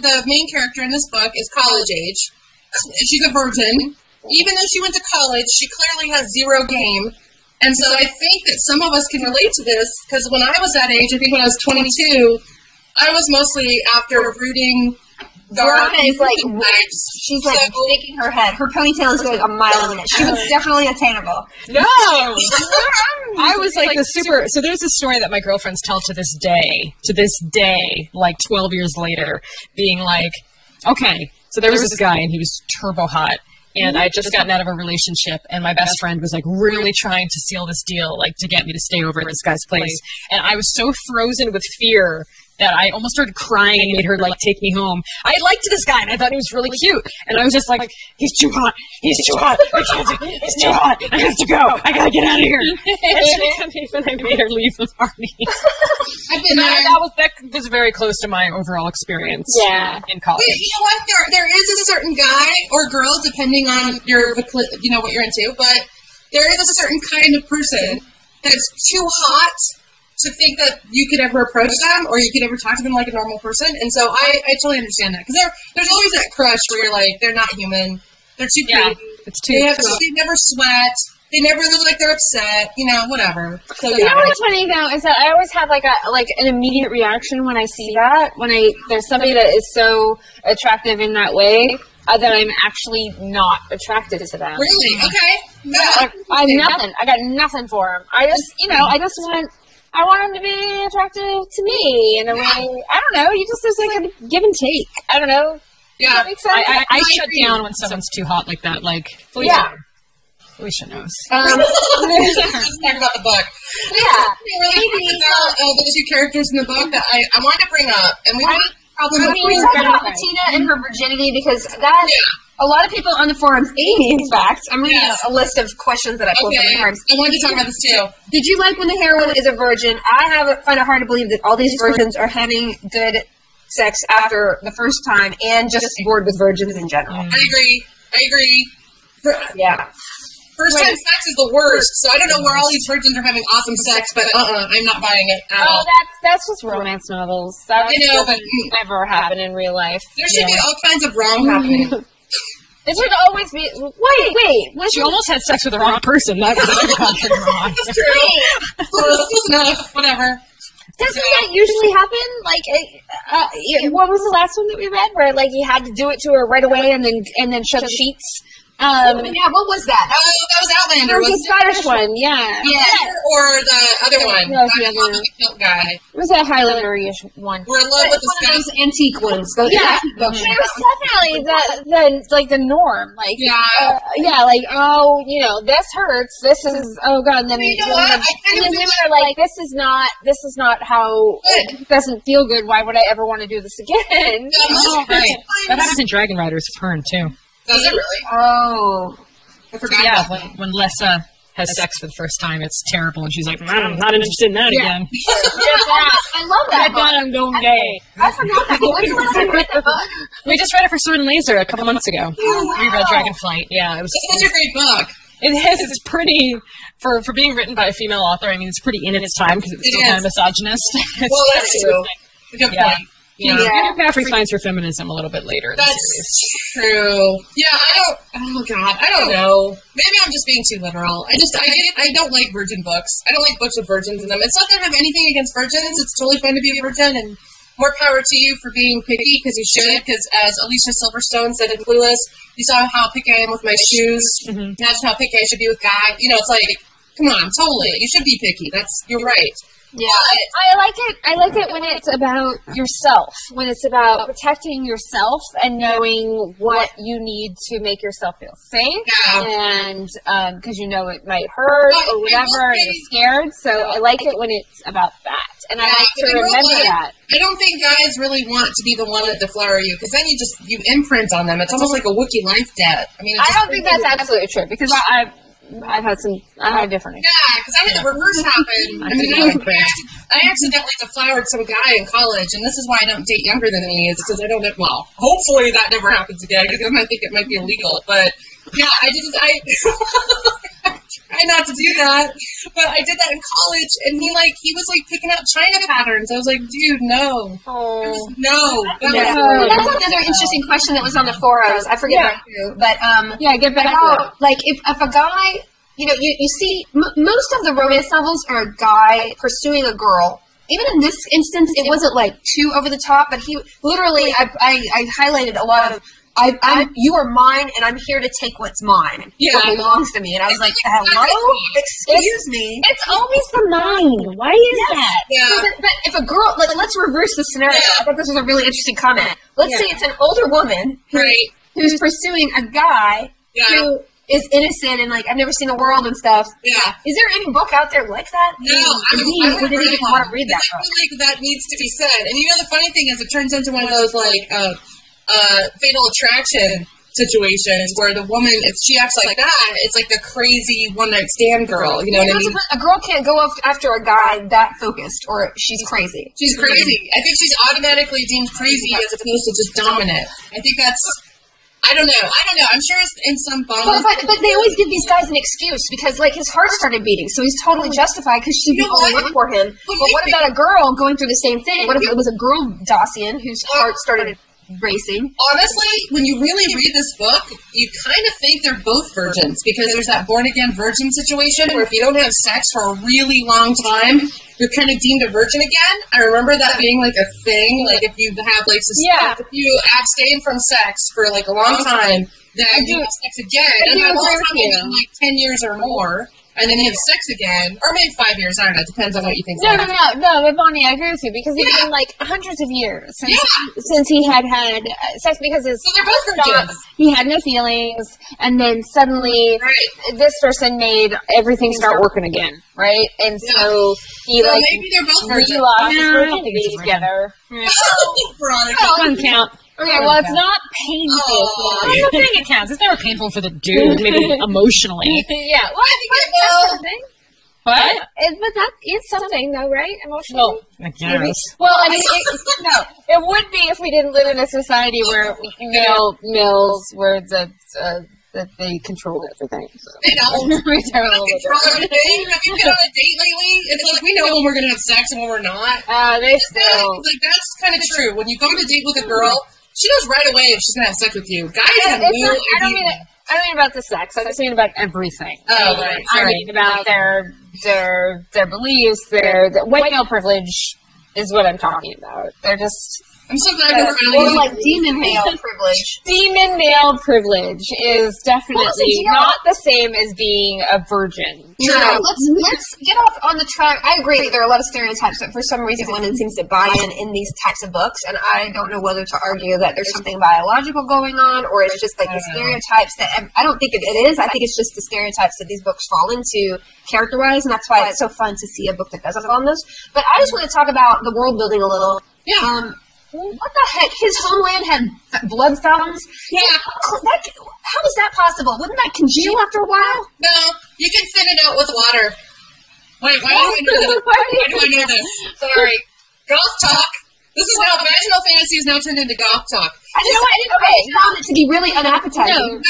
the main character in this book is college age. She's a virgin. Even though she went to college, she clearly has zero game. And so I think that some of us can relate to this, because when I was that age, I think when I was 22, I was mostly after rooting Veronica is like, types. she's like shaking her head. Her ponytail is going a mile a minute. She was definitely attainable. No! I was like the super. So there's a story that my girlfriends tell to this day, like 12 years later, being like, okay, so there was this guy and he was turbo hot. And I had just gotten out of a relationship, and my best friend was like really trying to seal this deal, like to get me to stay over at this guy's place. And I was so frozen with fear that I almost started crying and made her like take me home. I liked this guy, and I thought he was really cute. And I was just like, he's too hot. He's too hot. I can't do it. He's too hot. I have to go. I gotta get out of here. And I made her leave the party. I've been there. That was very close to my overall experience. Yeah. In college. But you know what? There is a certain guy or girl, depending on what you're into, but there is a certain kind of person that's too hot to think that you could ever approach them or you could ever talk to them like a normal person. And so I totally understand that. Because there's always that crush where you're like, they're not human. They're too pretty. It's too They never sweat. They never look like they're upset. Whatever. So You know what's funny though is that I always have like an immediate reaction when I see that. When there's somebody that is so attractive in that way that I'm actually not attracted to them. Really? Okay. I got nothing for them. I want them to be attractive to me in a way. I don't know. There's like a give and take. I don't know. Yeah. Does that make sense? I shut down when someone's too hot like that. Like, Felicia knows. Let's talk about the book. Yeah. Really about the two characters in the book that I wanted to bring up, and we probably We talk about Tina and her virginity because a lot of people on the forums, Amy, in fact, I'm reading a list of questions that I pulled from the forums. I wanted to talk about this too. Did you like when the heroine is a virgin? I find it hard to believe that all these virgins are having good sex after the first time and just bored with virgins in general. I agree. Yeah. First time sex is the worst, so I don't know where all these virgins are having awesome sex, but I'm not buying it at all. That's just romance novels. That doesn't ever happen in real life. There should be all kinds of wrong happening. It should always be. Wait. She almost had sex with the wrong person. That was wrong. That's true. Close enough. Whatever. Doesn't that usually happen? Like, what was the last one that we read where like he had to do it to her right away and then shut the sheets? Yeah, what was that? Oh, that was Outlander. There was a Scottish one, yeah. Or the other one. No, the other one. The guy. It was a Highlander-ish one. We're in love with the one of those antique ones. Yeah, it was definitely the norm. Like, this hurts. This is God. And then, and then women are like, this is not how. It doesn't feel good. Why would I ever want to do this again? Right. That happens in Dragon Riders of Fern too. Does it really? Oh. I forgot. Yeah, when Lessa has sex for the first time, it's terrible, and she's like, I'm not interested in that again. I love that book. I'm going gay. I forgot that book. When's the last time you read that book? We just read it for Sword and Laser a couple months ago. We read Dragonflight. Yeah, it was such a great book. It is. It's pretty for being written by a female author. I mean, it's pretty in its time because it's still kind of misogynist. Well, that's true. Good point. Yeah. Caffrey finds her feminism a little bit later. That's true. Yeah, I don't know. Maybe I'm just being too literal. I don't like virgin books. I don't like books with virgins in them. It's not that I have anything against virgins. It's totally fun to be a virgin, and more power to you for being picky, because you should, because as Alicia Silverstone said in Clueless, you saw how picky I am with my shoes. Mm-hmm. That's how picky I should be with guys. It's like, come on, totally. You should be picky. You're right. Yeah, I like it when it's about yourself, when it's about protecting yourself and knowing what you need to make yourself feel safe, and because it might hurt or whatever, and you're scared. So I like it when it's about that, and I like to remember that. I don't think guys really want to be the one that deflower you, because then you imprint on them. It's almost like a Wookiee life debt. I mean, I don't think that's absolutely true, because I had different. Yeah, because I had the reverse happen. I accidentally deflowered some guy in college, and this is why I don't date younger than me, is because I don't know. Well, hopefully that never happens again, because I think it might be illegal. But yeah, I try not to do that, but I did that in college, and he was picking out China patterns. I was like, dude, no. Oh. No. That's another interesting question that was on the forums. I forget about you, but get back to it. Like if a guy, you see, most of the romance novels are a guy pursuing a girl. Even in this instance, it wasn't too over the top, but he literally, I highlighted a lot of, you are mine, and I'm here to take what's mine. Yeah. What belongs to me. And I was like, hello? Excuse me. It's always the mind. Why is that? Yeah. But if a girl, let's reverse the scenario. I thought this was a really interesting comment. Let's say it's an older woman who's pursuing a guy who is innocent and I've never seen the world and stuff. Yeah. Is there any book out there like that? No, I didn't even want to read that. I feel like that needs to be said. And the funny thing is, it turns into one of those Fatal Attraction situations where the woman, if she acts like that, it's like the crazy one-night stand girl. You know what I mean? A girl can't go after a guy that focused, or she's crazy. She's crazy. I think she's automatically deemed crazy as opposed to just dominant. I think that's. I don't know. I'm sure it's in some bond. But they always give these guys an excuse because, his heart started beating, so he's totally justified because she's the only one for him. But what about a girl going through the same thing? What if it was a girl Dacian whose heart started racing? Honestly, when you really read this book, you kind of think they're both virgins, because there's that born-again virgin situation where if you don't have sex for a really long time, you're kind of deemed a virgin again. I remember that being a thing, if you have if you abstain from sex for a long time, then you have sex again, and that will happen in 10 years or more. And then you have sex again, or maybe 5 years. I don't know. It depends on what you think. No. But Bonnie, I agree with you, because it's been hundreds of years since he had sex, because so they're both virgins. He had no feelings, and then suddenly this person made everything start working again, right? And so he maybe they're both virgins. Lost his virginity together. Veronica, one count. Okay, well, it's not painful. I don't think it counts. It's never painful for the dude, maybe emotionally. Yeah, well, I think that's something. What? But that is something, though, right? Emotionally? Well, I guess. Well, I mean, it would be if we didn't live in a society where males were the that they control everything. So. They don't. We They don't control everything. Have you been on a date lately? It's like we know when we're going to have sex and when we're not. They still. Like, that's kind of true. When you go on a date with a girl, she knows right away if she's going to have sex with you. Guys have no idea. I don't mean about the sex. I'm just mean about everything. Oh, right. I mean about their beliefs, their white male privilege is what I'm talking about. They're just. I'm so glad we're Or like demon male privilege. Demon male privilege is definitely not the same as being a virgin. No, let's get off on the track. I agree that there are a lot of stereotypes that for some reason women seems to buy in these types of books, and I don't know whether to argue that there's something biological going on, or it's just like the stereotypes that I don't think it is. I think it's just the stereotypes that these books fall into character-wise, and that's why it's so fun to see a book that doesn't fall on those. But I just want to talk about the world building a little. Yeah. What the heck? His homeland had blood fountains? Yeah. How is that possible? Wouldn't that congeal after a while? No, you can thin it out with water. Wait, why do I know this? Why do I know this? Sorry. Goth talk. This is now, vaginal fantasy is now turned into goth talk. I found it to be really unappetizing.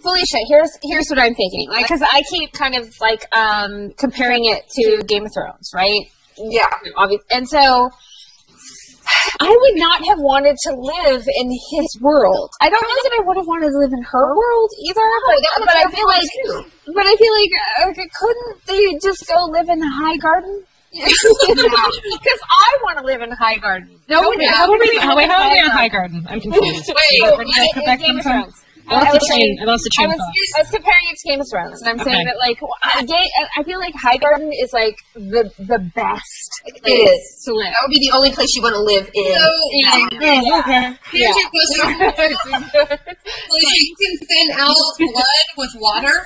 Felicia, here's what I'm thinking. Like, because I keep kind of like comparing it to Game of Thrones, right? Yeah. And so I would not have wanted to live in his world. I don't know that I would have wanted to live in her world either. But I feel like, couldn't they just go live in the High Garden? Because I want to live in High Garden. How are we on High Garden? I'm confused. Wait, where did I come back from? I lost the train of thought. I was comparing it to Game of Thrones, and I'm saying that, like, I feel like High Garden is, like, the best place to live. That would be the only place you want to live in. So, here's your question. You can thin out blood with water,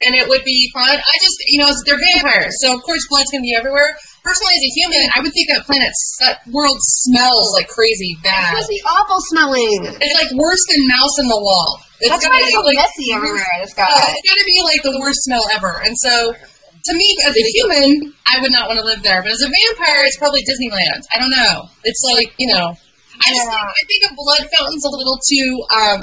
and it would be fun. They're vampires, so of course blood's going to be everywhere. Personally, as a human, I would think that world smells like crazy bad. It's really awful smelling. It's like worse than mouse in the wall. That's why it's so messy everywhere. This guy. It's got to be like the worst smell ever. And so, to me, as a human, I would not want to live there. But as a vampire, it's probably Disneyland. I don't know. It's like, I think of blood fountains a little too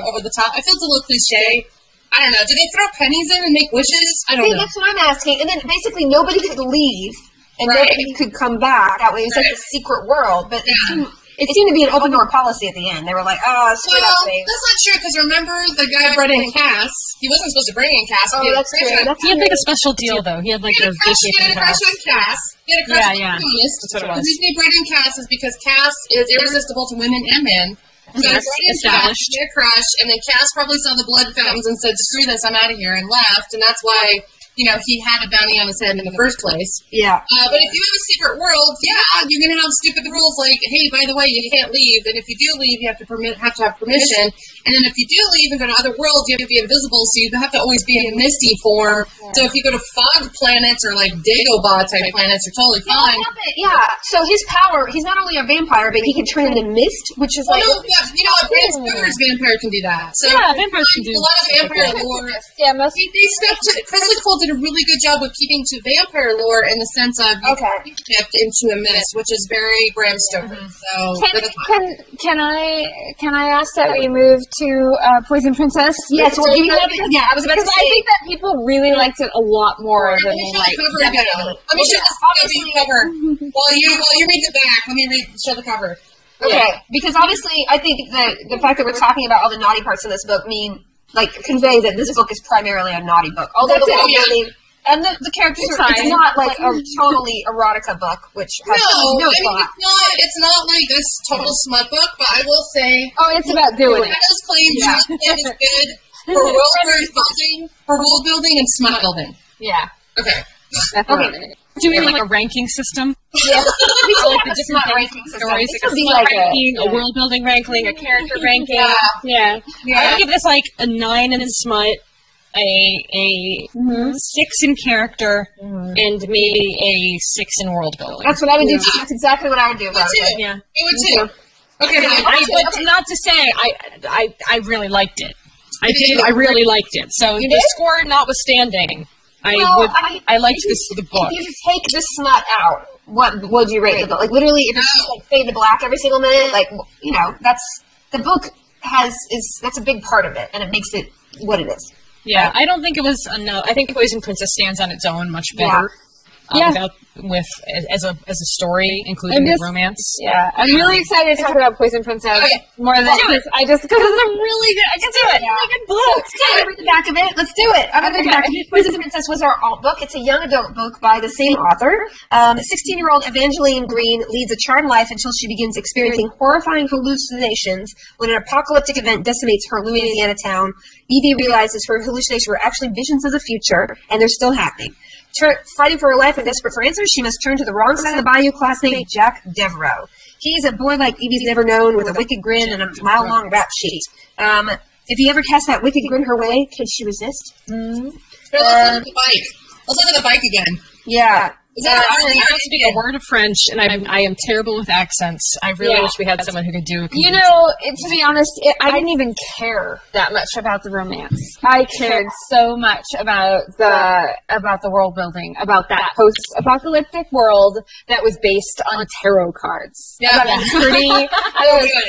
over the top. I feel it's a little cliche. I don't know. Do they throw pennies in and make wishes? I don't know. That's what I'm asking. And then basically nobody could leave. And nobody could come back. That way it was like a secret world. But it seemed to be an open door policy at the end. They were like, that's not true, because remember the guy brought in Cass? He wasn't supposed to bring in Cass. Oh, that's true. He had like a special deal, though. He had like a vacation crush on Cass. He had a crush on feminist. That's what it was. The reason he brought in Cass is because Cass is irresistible to women and men. So he brought in Cass, he had a crush, and then Cass probably saw the blood fountains and said, screw this, I'm out of here, and left. And that's why he had a bounty on his head in the first place. Yeah. But if you have a secret world, you're going to have stupid rules like, hey, by the way, you can't leave. And if you do leave, you have to have permission. And then if you do leave and go to other worlds, you have to be invisible, so you have to always be in misty form. So if you go to fog planets or like Dagobah type planets, you're totally fine. Yeah. So his power, he's not only a vampire, but he can turn into mist, which is a Bram Stoker's vampire can do that. So vampires can do a lot of vampire lore. Yeah, they stuck to Chris Cole did a really good job of keeping to vampire lore in the sense of shift into a mist, which is very Bram Stoker. So can I ask that we move to Poison Princess? Yes, I was about to say. I think that people really liked it a lot more than they liked. Let me show the cover while you read the back. Let me show the cover. Okay, because obviously, I think the fact that we're talking about all the naughty parts of this book conveys that this book is primarily a naughty book. Although the world building and the characters it's not like a totally erotica book, which has it's not like this total smut book, but I will say it's about doing it. I just claim is good for world building and smut building. Yeah. Okay. Okay. Doing like a ranking system. Yeah. Like the different ranking stories. It could be like a world building ranking, a character ranking. Yeah. I would give this like a 9 in smut, a 6 in character, and maybe a 6 in world building. That's what I would do. That's exactly what I would do. Yeah. It would too. Okay. But not to say I really liked it. I really liked it. So the score notwithstanding, I liked the book. If you take the smut out, what would you rate the book? Like literally, if it's just like fade to black every single minute, that's the book. that's a big part of it, and it makes it what it is. Yeah, I don't think it was enough. I think Poison Princess stands on its own much better. As a story, including the romance. Yeah, I'm really excited to talk about Poison Princess more than because it's a really good. I can do it. Really good book. Let's read the back of it. Let's do it. I'm gonna read the back. Poison Princess was our alt book. It's a young adult book by the same author. 16-year-old Evangeline Green leads a charmed life until she begins experiencing horrifying hallucinations when an apocalyptic event decimates her Louisiana town. Evie realizes her hallucinations were actually visions of the future, and they're still happening. Fighting for her life and desperate for answers, she must turn to the wrong side of the bayou classmate Jack Devereaux. He's a boy like Evie's never known, with a wicked grin and a mile-long rap sheet. If he ever casts that wicked grin her way, can she resist? Let's look at the bike. Let's look at the bike again. Yeah. I don't speak a word of French, and I am terrible with accents. I really wish we had someone who could do it. You know, to be honest, I didn't even care that much about the romance. I cared so much about the world building, about that post-apocalyptic world that was based on tarot cards. Yeah, that was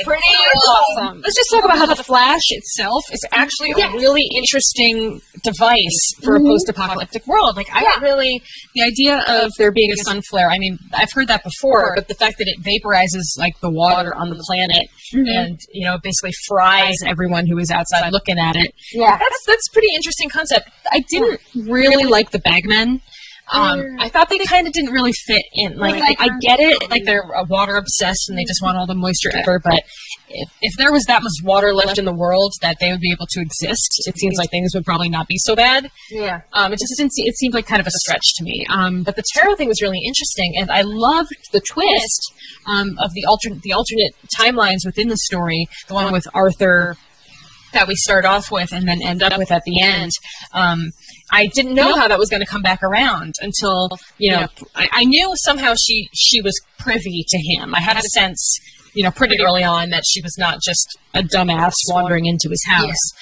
pretty awesome. Let's just talk about how the Flash itself is actually a really interesting device for a post-apocalyptic world. Like, the idea of there being a sun flare, I mean, I've heard that before, but the fact that it vaporizes, like, the water on the planet and, you know, basically fries everyone who is outside looking at it. Yeah. That's a pretty interesting concept. I didn't really like the bagmen. I thought they kind of didn't really fit in. Like, I get it, like, they're water obsessed and they just want all the moisture ever, but if there was that much water left in the world that they would be able to exist, it seems like things would probably not be so bad. Yeah. It seemed like kind of a stretch to me. But the tarot thing was really interesting, and I loved the twist of the alternate timelines within the story, the one with Arthur that we start off with and then end up with at the end. I didn't know how that was going to come back around until, you know, I knew somehow she was privy to him. I had a sense, you know, pretty early on that she was not just a dumbass wandering into his house.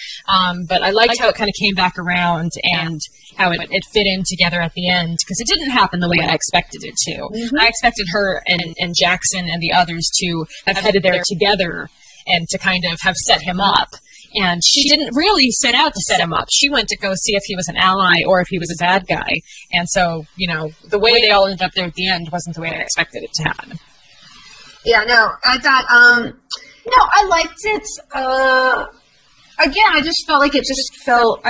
But I liked how it kind of came back around and how it fit in together at the end, because it didn't happen the way I expected it to. I expected her and Jackson and the others to have headed there together and to kind of have set him up. And she didn't really set out to set him up. She went to go see if he was an ally or if he was a bad guy. And so, you know, the way they all ended up there at the end wasn't the way I expected it to happen. Yeah, no, I thought, I liked it. Again, I just felt like I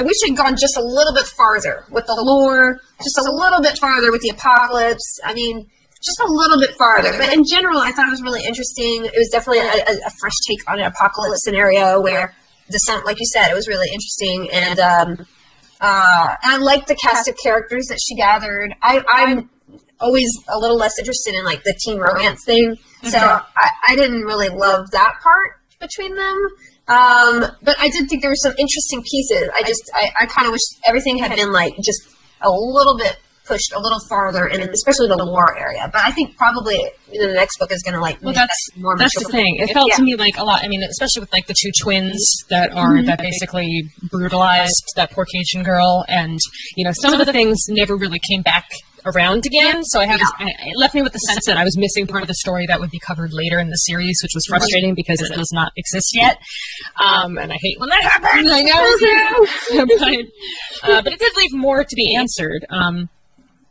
wish it had gone just a little bit farther with the lore, just a little bit farther with the apocalypse. I mean, just a little bit farther. But in general, I thought it was really interesting. It was definitely a fresh take on an apocalypse scenario where like you said, it was really interesting, and I liked the cast of characters that she gathered. I'm always a little less interested in, like, the teen romance thing, so I didn't really love that part between them. But I did think there were some interesting pieces. I kind of wish everything had been, like, just a little bit pushed a little farther, and especially the lore area. But I think probably the next book is going to, like, make that more. That's the thing. It felt to me like a lot. I mean, especially with, like, the two twins that basically brutalized that poor Cajun girl, and, you know, some of the things never really came back around again. So it left me with the sense that I was missing part of the story that would be covered later in the series, which was frustrating because it does not exist yet. And I hate when that happens. I know. But it did leave more to be answered.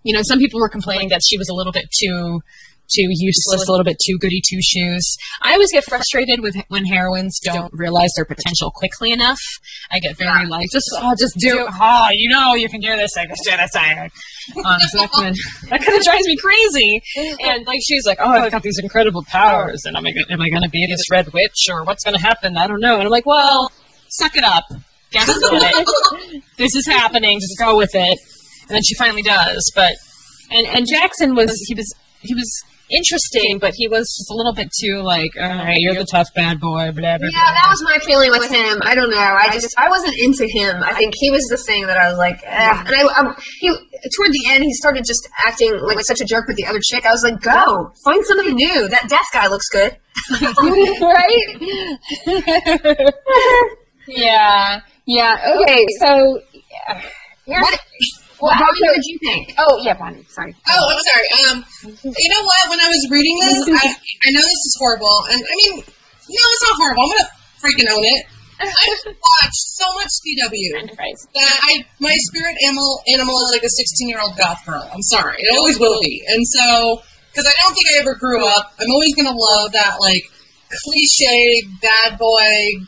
You know, some people were complaining that she was a little bit too useless, a little bit too goody two-shoes. I always get frustrated when heroines don't realize their potential quickly enough. I get very like, just do it. Oh, you know, you can do this. I can do this. So that kind of drives me crazy. And, like, she's like, oh, I've got these incredible powers, and am I going to be this red witch, or what's going to happen? I don't know. And I'm like, well, suck it up. Guess what? This is happening. Just go with it. And then she finally does, and Jackson was interesting, but he was just a little bit too, like, all right, you're the tough bad boy, blah, blah, blah. Yeah, that was my feeling with him. I don't know. I wasn't into him. I think he was the thing that I was like, eh. And toward the end, he started just acting like such a jerk with the other chick. I was like, go, find somebody new. That deaf guy looks good. Right? Yeah. Okay, so what did you think? Oh, yeah, Bonnie, sorry. Oh, I'm sorry. You know what? When I was reading this, I know this is horrible, and I mean, no, it's not horrible. freaking own it. I watched so much CW that my spirit animal is like a 16-year-old goth girl. I'm sorry, it always will be. And so, because I don't think I ever grew up, I'm always gonna love that like cliche bad boy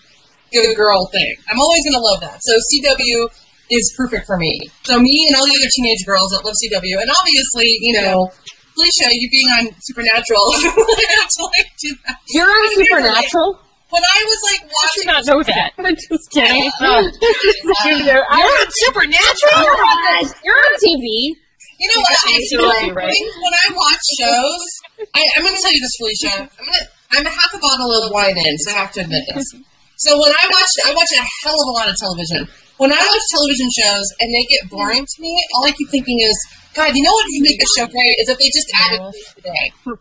good girl thing. I'm always gonna love that. So CW is perfect for me. So me and all the other teenage girls that love CW, and obviously, you know, Felicia, you being on Supernatural, have to like do that. You're on Supernatural? When I was like watching, I did not know that. I'm just kidding. You're on Supernatural? You're on TV. You know what? When I watch shows, I'm going to tell you this, Felicia. I'm half a bottle of wine in, so I have to admit this. So when I watch a hell of a lot of television. When I watch television shows and they get boring to me, all I keep thinking is, God, you know what would make the show great is if they just added today.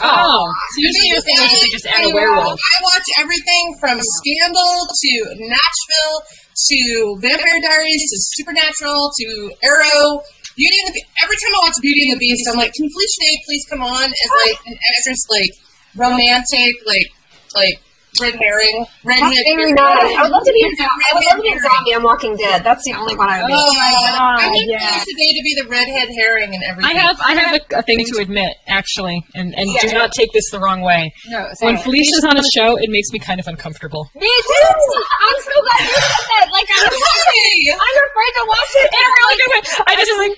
Oh, so you're saying they just add a werewolf. I watch everything from Scandal to Nashville to Vampire Diaries to Supernatural to Arrow. Every time I watch Beauty and the Beast, I'm like, can Felicia Day please come on as like an extra like romantic like red herring? That's very nice. I would love to be a zombie on Walking Dead. That's the only one I would be. I want Felicia Day to be the redhead herring and everything. I have a thing to admit, actually, and do not take this the wrong way. No, when Felicia's on a show, it makes me kind of uncomfortable. Me too! I'm so glad you said that. Like, I'm afraid to watch it. I just like,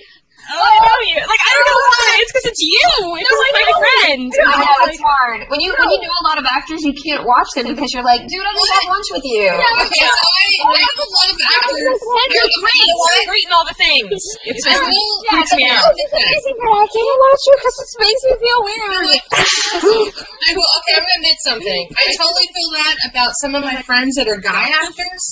I know you. Like, I don't know why. It's because it's you. It's like my friend. I know, it's hard. When you know a lot of actors, you can't watch them because you're like, dude, I just had lunch with you. Yeah, okay, so I have a lot of actors. You're great. You're great in all the things. It's just freaks me out. It's amazing, but I can't watch you because it makes me feel weird. I'm going to admit something. I totally feel that about some of my friends that are guy actors.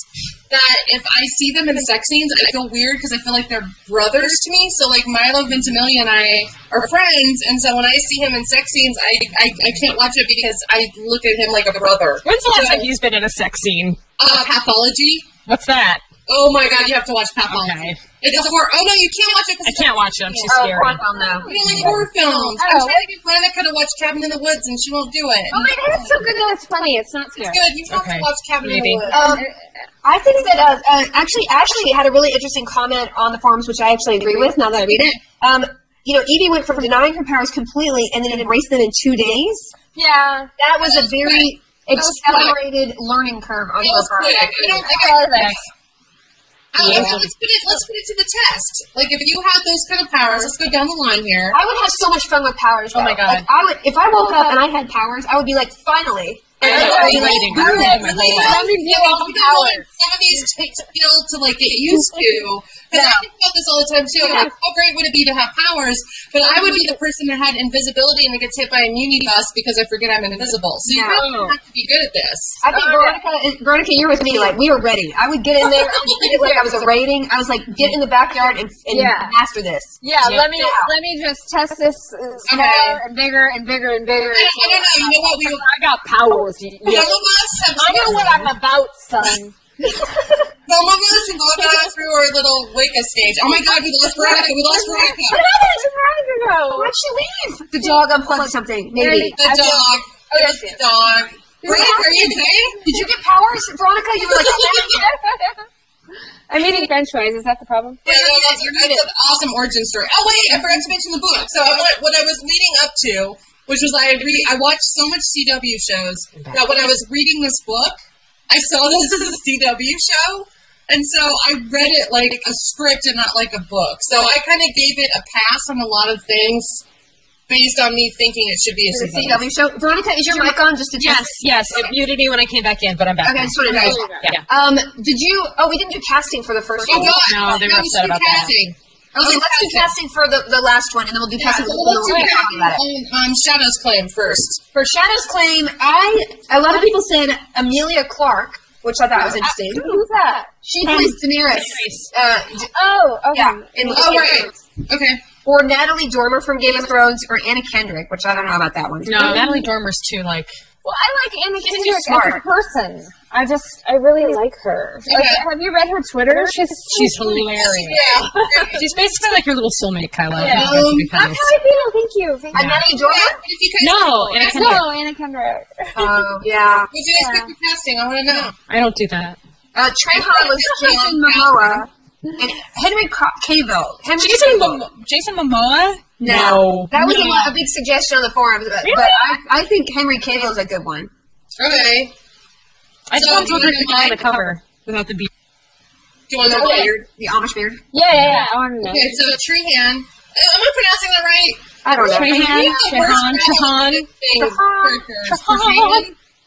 That if I see them in sex scenes, I feel weird because I feel like they're brothers to me. So, like, Milo Ventimiglia and I are friends, and so when I see him in sex scenes, I can't watch it because I look at him like a brother. When's the last time he's been in a sex scene? Pathology. What's that? Oh my God, you have to watch Pathology. Okay. It's a horror. Oh no, you can't watch it. I can't watch it. I'm too scared. You don't like horror films. I'm trying to get Veronica to watch Cabin in the Woods, and she won't do it. Oh my God, it's so good that it's funny. It's not scary. It's good. You have to watch Cabin in the Woods. I think that actually Ashley had a really interesting comment on the forums, which I actually agree with now that I read it. Evie went from denying her powers completely and then embraced them in 2 days. Yeah. That was a very accelerated learning curve on her part. I don't think I love that. Let's put it to the test. Like, if you have those kind of powers, let's go down the line here. I would have so much fun with powers. Oh my God! Like, if I woke up and I had powers, I would be like, finally. Some of these take skill to like get used to. Because I think about this all the time too. Like, how great would it be to have powers? But I would be the person that had invisibility and then gets hit by a unibus because I forget I'm invisible. So you have to be good at this. I think Veronica, you're with me. Like, we were ready. I would get in there. I would treat it like I was a rating. I was like, get in the backyard and master this. Yeah, let me just test this smaller and bigger and bigger and bigger. I don't know. You know what? I got powers. Some of us have. I know what I'm about, son. Some of us have all gone through our little Wicca stage. Oh my God, we lost Veronica. Where'd she leave? The dog unplugged something. Maybe. The dog. The dog. Veronica, are you okay? Did you get powers, Veronica? You were like, I'm eating French fries. Is that the problem? Yeah, that's an awesome origin story. Oh wait, I forgot to mention the book. So what I was leading up to, which was I watched so much CW shows that when I was reading this book, I saw this as a CW show, and so I read it like a script and not like a book. So I kind of gave it a pass on a lot of things based on me thinking it should be a CW show. Veronica, is your mic on? Just to test? Yes. It muted me when I came back in, but I'm back. Okay, I just wanted to know. Yeah. Did you? Oh, we didn't do casting for the first one. No, they were upset about that. Okay, let's do casting for the last one, and then we'll do casting for the about it. Shadow's Claim first. For Shadow's Claim, a lot of people said Amelia Clark, which I thought was interesting. Who's that? She plays Daenerys. Okay. Yeah. Right. Okay. Or Natalie Dormer from Game of Thrones, or Anna Kendrick, which I don't know about that one. No, Natalie Dormer's too, like... Well, I like Anna Kendrick as a person. I really like her. Okay. Have you read her Twitter? She's hilarious. Yeah. She's basically like your little soulmate, Kyla. Yeah. Because- Thank you. And then you join it? If you guys No, Anna Kendrick. No, Anna Kendrick. Oh, yeah. What do you guys think for casting? I want to know. I don't do that. Trehan was Jason Momoa. And Henry Cavill. Jason Momoa? No. That was No. a big suggestion on the forums, but I think Henry Cavill is a good one. Okay. I So, just want do you something want on the cover without the beard. Do you want to The know? beard, the Amish beard. Yeah. I want to know. Okay, so Trehan. Am I pronouncing that right? I don't know. Trehan.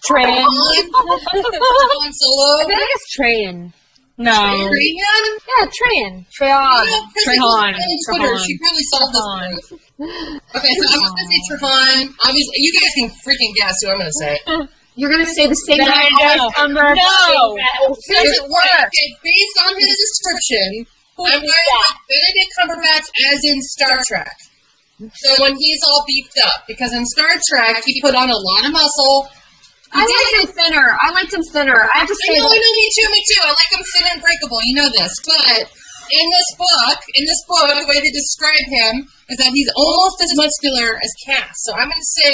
Train. Han Solo. I think it's Train. No. Trehan? Yeah, Train. Trehan. Trehan. Trehan. She probably solved this. Okay, so I'm going to say Trehan. Obviously, you guys can freaking guess who I'm going to say. You're going to say the same guy. No. Doesn't work. Okay, based on his description, I'm going with Benedict Cumberbatch as in Star Trek. So when he's all beefed up, because in Star Trek he put on a lot of muscle. I liked him thinner. I have to say No, me too. I like him thin and breakable. You know this, but in this book, the way they describe him is that he's almost as muscular as Cass. So I'm going to say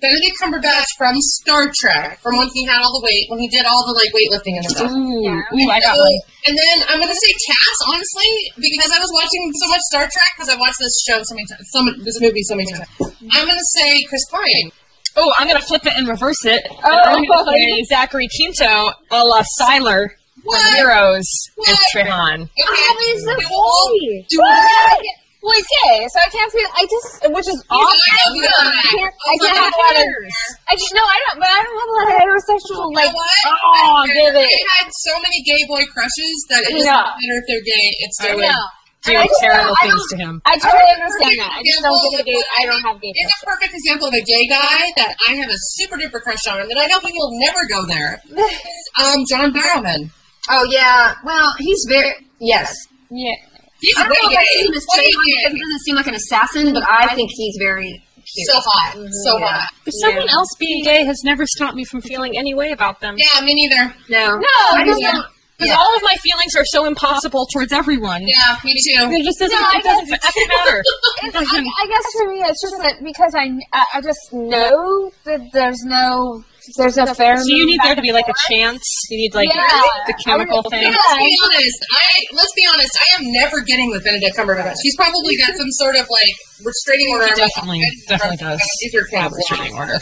Benedict Cumberbatch from Star Trek, from when he had all the weight, when he did all the weightlifting and stuff. Ooh, I got one. And then I'm going to say Cass, honestly, because I was watching so much Star Trek, because I watched this show so many times, this movie so many times. I'm going to say Chris Pine. Oh, I'm going to flip it and reverse it. Oh. I'm going to say Zachary Quinto, a la Siler, What? Heroes, What? is Trehan. Okay. He's the You all boy. do it. Well, okay, so I can't feel. Which is awesome. I can't have a lot of. I don't have a lot of heterosexual You know what? give it. I had so many gay boy crushes that it doesn't matter if they're gay. It's I still would do terrible things to him. I totally understand that. I just don't get a gay. I don't have gay. It's a perfect example of a gay guy that I have a super duper crush on, that I know he will never go there. John Barrowman. Oh, yeah. Well, he's very... Yes. Yeah. He's I don't know if I see him as way Trehan gay. because he doesn't seem like an assassin, but I think he's very cute. So hot. So hot. But someone else being gay has never stopped me from feeling any way about them. Yeah, me neither. No. I just Yeah. don't. Because all of my feelings are so impossible towards everyone. Yeah, me too. It just doesn't, No, it doesn't fucking matter. I guess for me, it's just that because I just know that there's no fair. So you need there to be like a chance. You need like the chemical thing. Let's be honest. I am never getting with Benedict Cumberbatch. He's probably got some sort of restraining order. He definitely does. He's your cat Restraining order.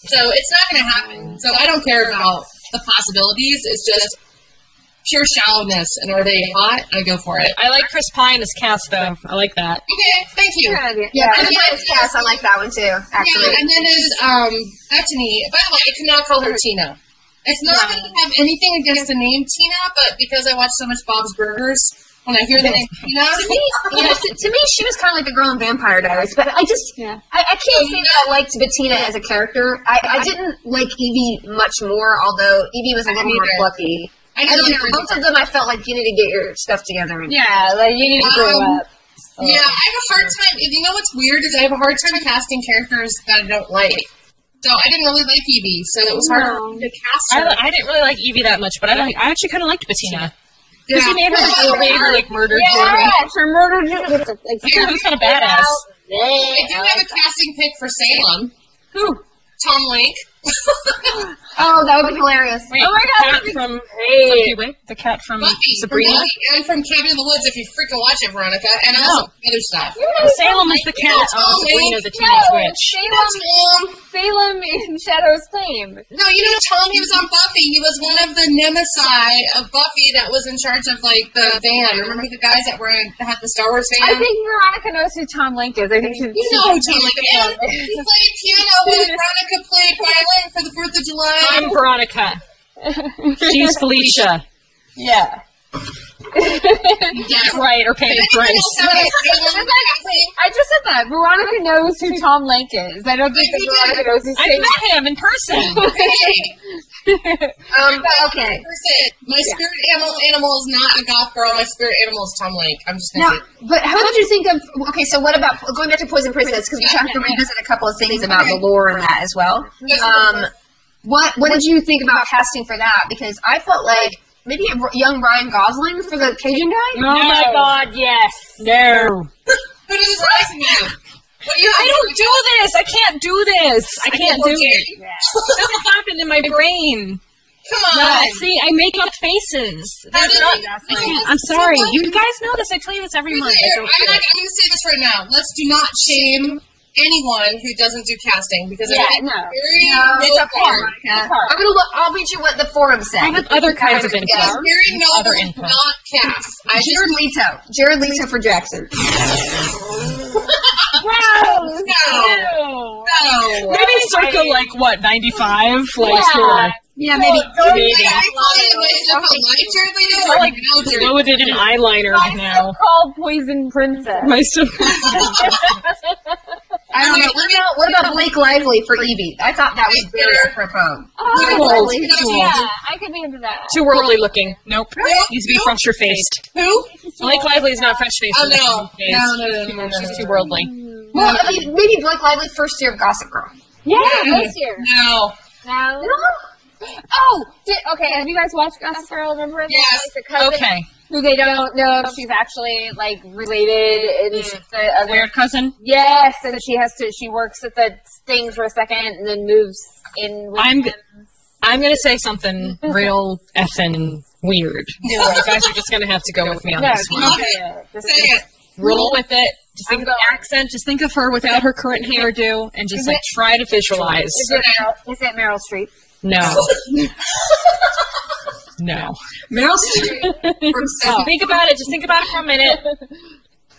So it's not going to happen. So I don't care about the possibilities. It's just pure shallowness. And are they hot? I go for it. I like Chris Pine as Cass, though. I like that. Okay, thank you. Yeah, And then, yes, I like that one too, actually. and then is Bethany. By the way, I cannot call her Tina. It's not that I have anything against the name Tina, but because I watch so much Bob's Burgers, when I hear the name Tina, To me, she was kind of like the girl in Vampire Diaries, but I just, I can't say that I liked Bettina as a character. I didn't like Evie much more, although Evie was a little more fluffy. I know Both of them, I felt like you need to get your stuff together. Yeah, like you need to grow up. Yeah, I have a hard time. You know what's weird is I have a hard time casting characters that I don't like. So I didn't really like Evie, so it was hard to cast her. I didn't really like Evie that much, but I actually kind of liked Bettina. Because Yeah. he made her a big, murder Yeah, for murder. Like, Yeah, he was kind of badass. I do have a casting pick for Salem. Who? Tom Link. Oh, that would be hilarious. Wait, Oh my the God. cat from the cat from Buffy. Sabrina. Buffy, and from Cabin in the Woods, if you freaking watch it, Veronica, and also other stuff. Salem is the cat of Sabrina the Teenage Witch. Salem in Shadow's Claim. No, you know Tom, he was on Buffy. He was one of the nemesis of Buffy that was in charge of, the van. Remember the guys that had the Star Wars I van? think Veronica knows who Tom Link is. I think You know who Tom Link is. He played piano when Veronica played violin for the 4th of July. I'm Veronica. She's Felicia. Yeah. That's right, or Pam Grace. I just said that. Veronica knows who Tom Link is. I don't think that Veronica knows who I met him in person. Okay. My spirit animal is not a goth girl. My spirit animal is Tom Link. I'm just Now, thinking. but how did you think of? Okay, so what about going back to Poison Princess? Because we have to revisit a couple of things about the lore and that as well. What did you think about casting for that? Because I felt like maybe a young Ryan Gosling for the Cajun guy. Oh my God, yes. No. Who does this you? I don't do this. I can't do this. I can't do it. Yeah. It doesn't happen in my brain. Come on. No, see, I make up faces. I'm sorry. You guys know this. I tell you this every month. I'm going to say this right now. Let's do not shame anyone who doesn't do casting because it's very it's a forum. I'll read you what the forum said. I have other kinds of It's info. very noble to not cast. Jared Leto for Jackson. No. Maybe circa like what, 95? Like Yeah, maybe. I like loaded in eyeliner now. Called Poison Princess. My I don't know. What about Blake Lively for Evie? I thought that was very apropos. Yeah, I could be into that. Too worldly looking. Nope. Needs to be fresher faced. Who? Blake Lively is not fresh faced. Oh, no. She's too worldly. Well, I mean, maybe Blake Lively first year of Gossip Girl. Yeah, this year. No. No. Oh, okay. Have you guys watched Gossip Girl? Remember? Yes. The cousin Okay. Who they don't know if she's actually like related. It's the other Weird cousin? Yes, and she works at the thing for a second and then moves in with I'm going to say something real effing weird. You guys are just going to have to go with me on this one. Say it. Roll with it. Just think of the accent. Just think of her without her current hairdo and just try to visualize. Is it Meryl Streep? No. No. Meryl Streep. Think about it. Just think about it for a minute.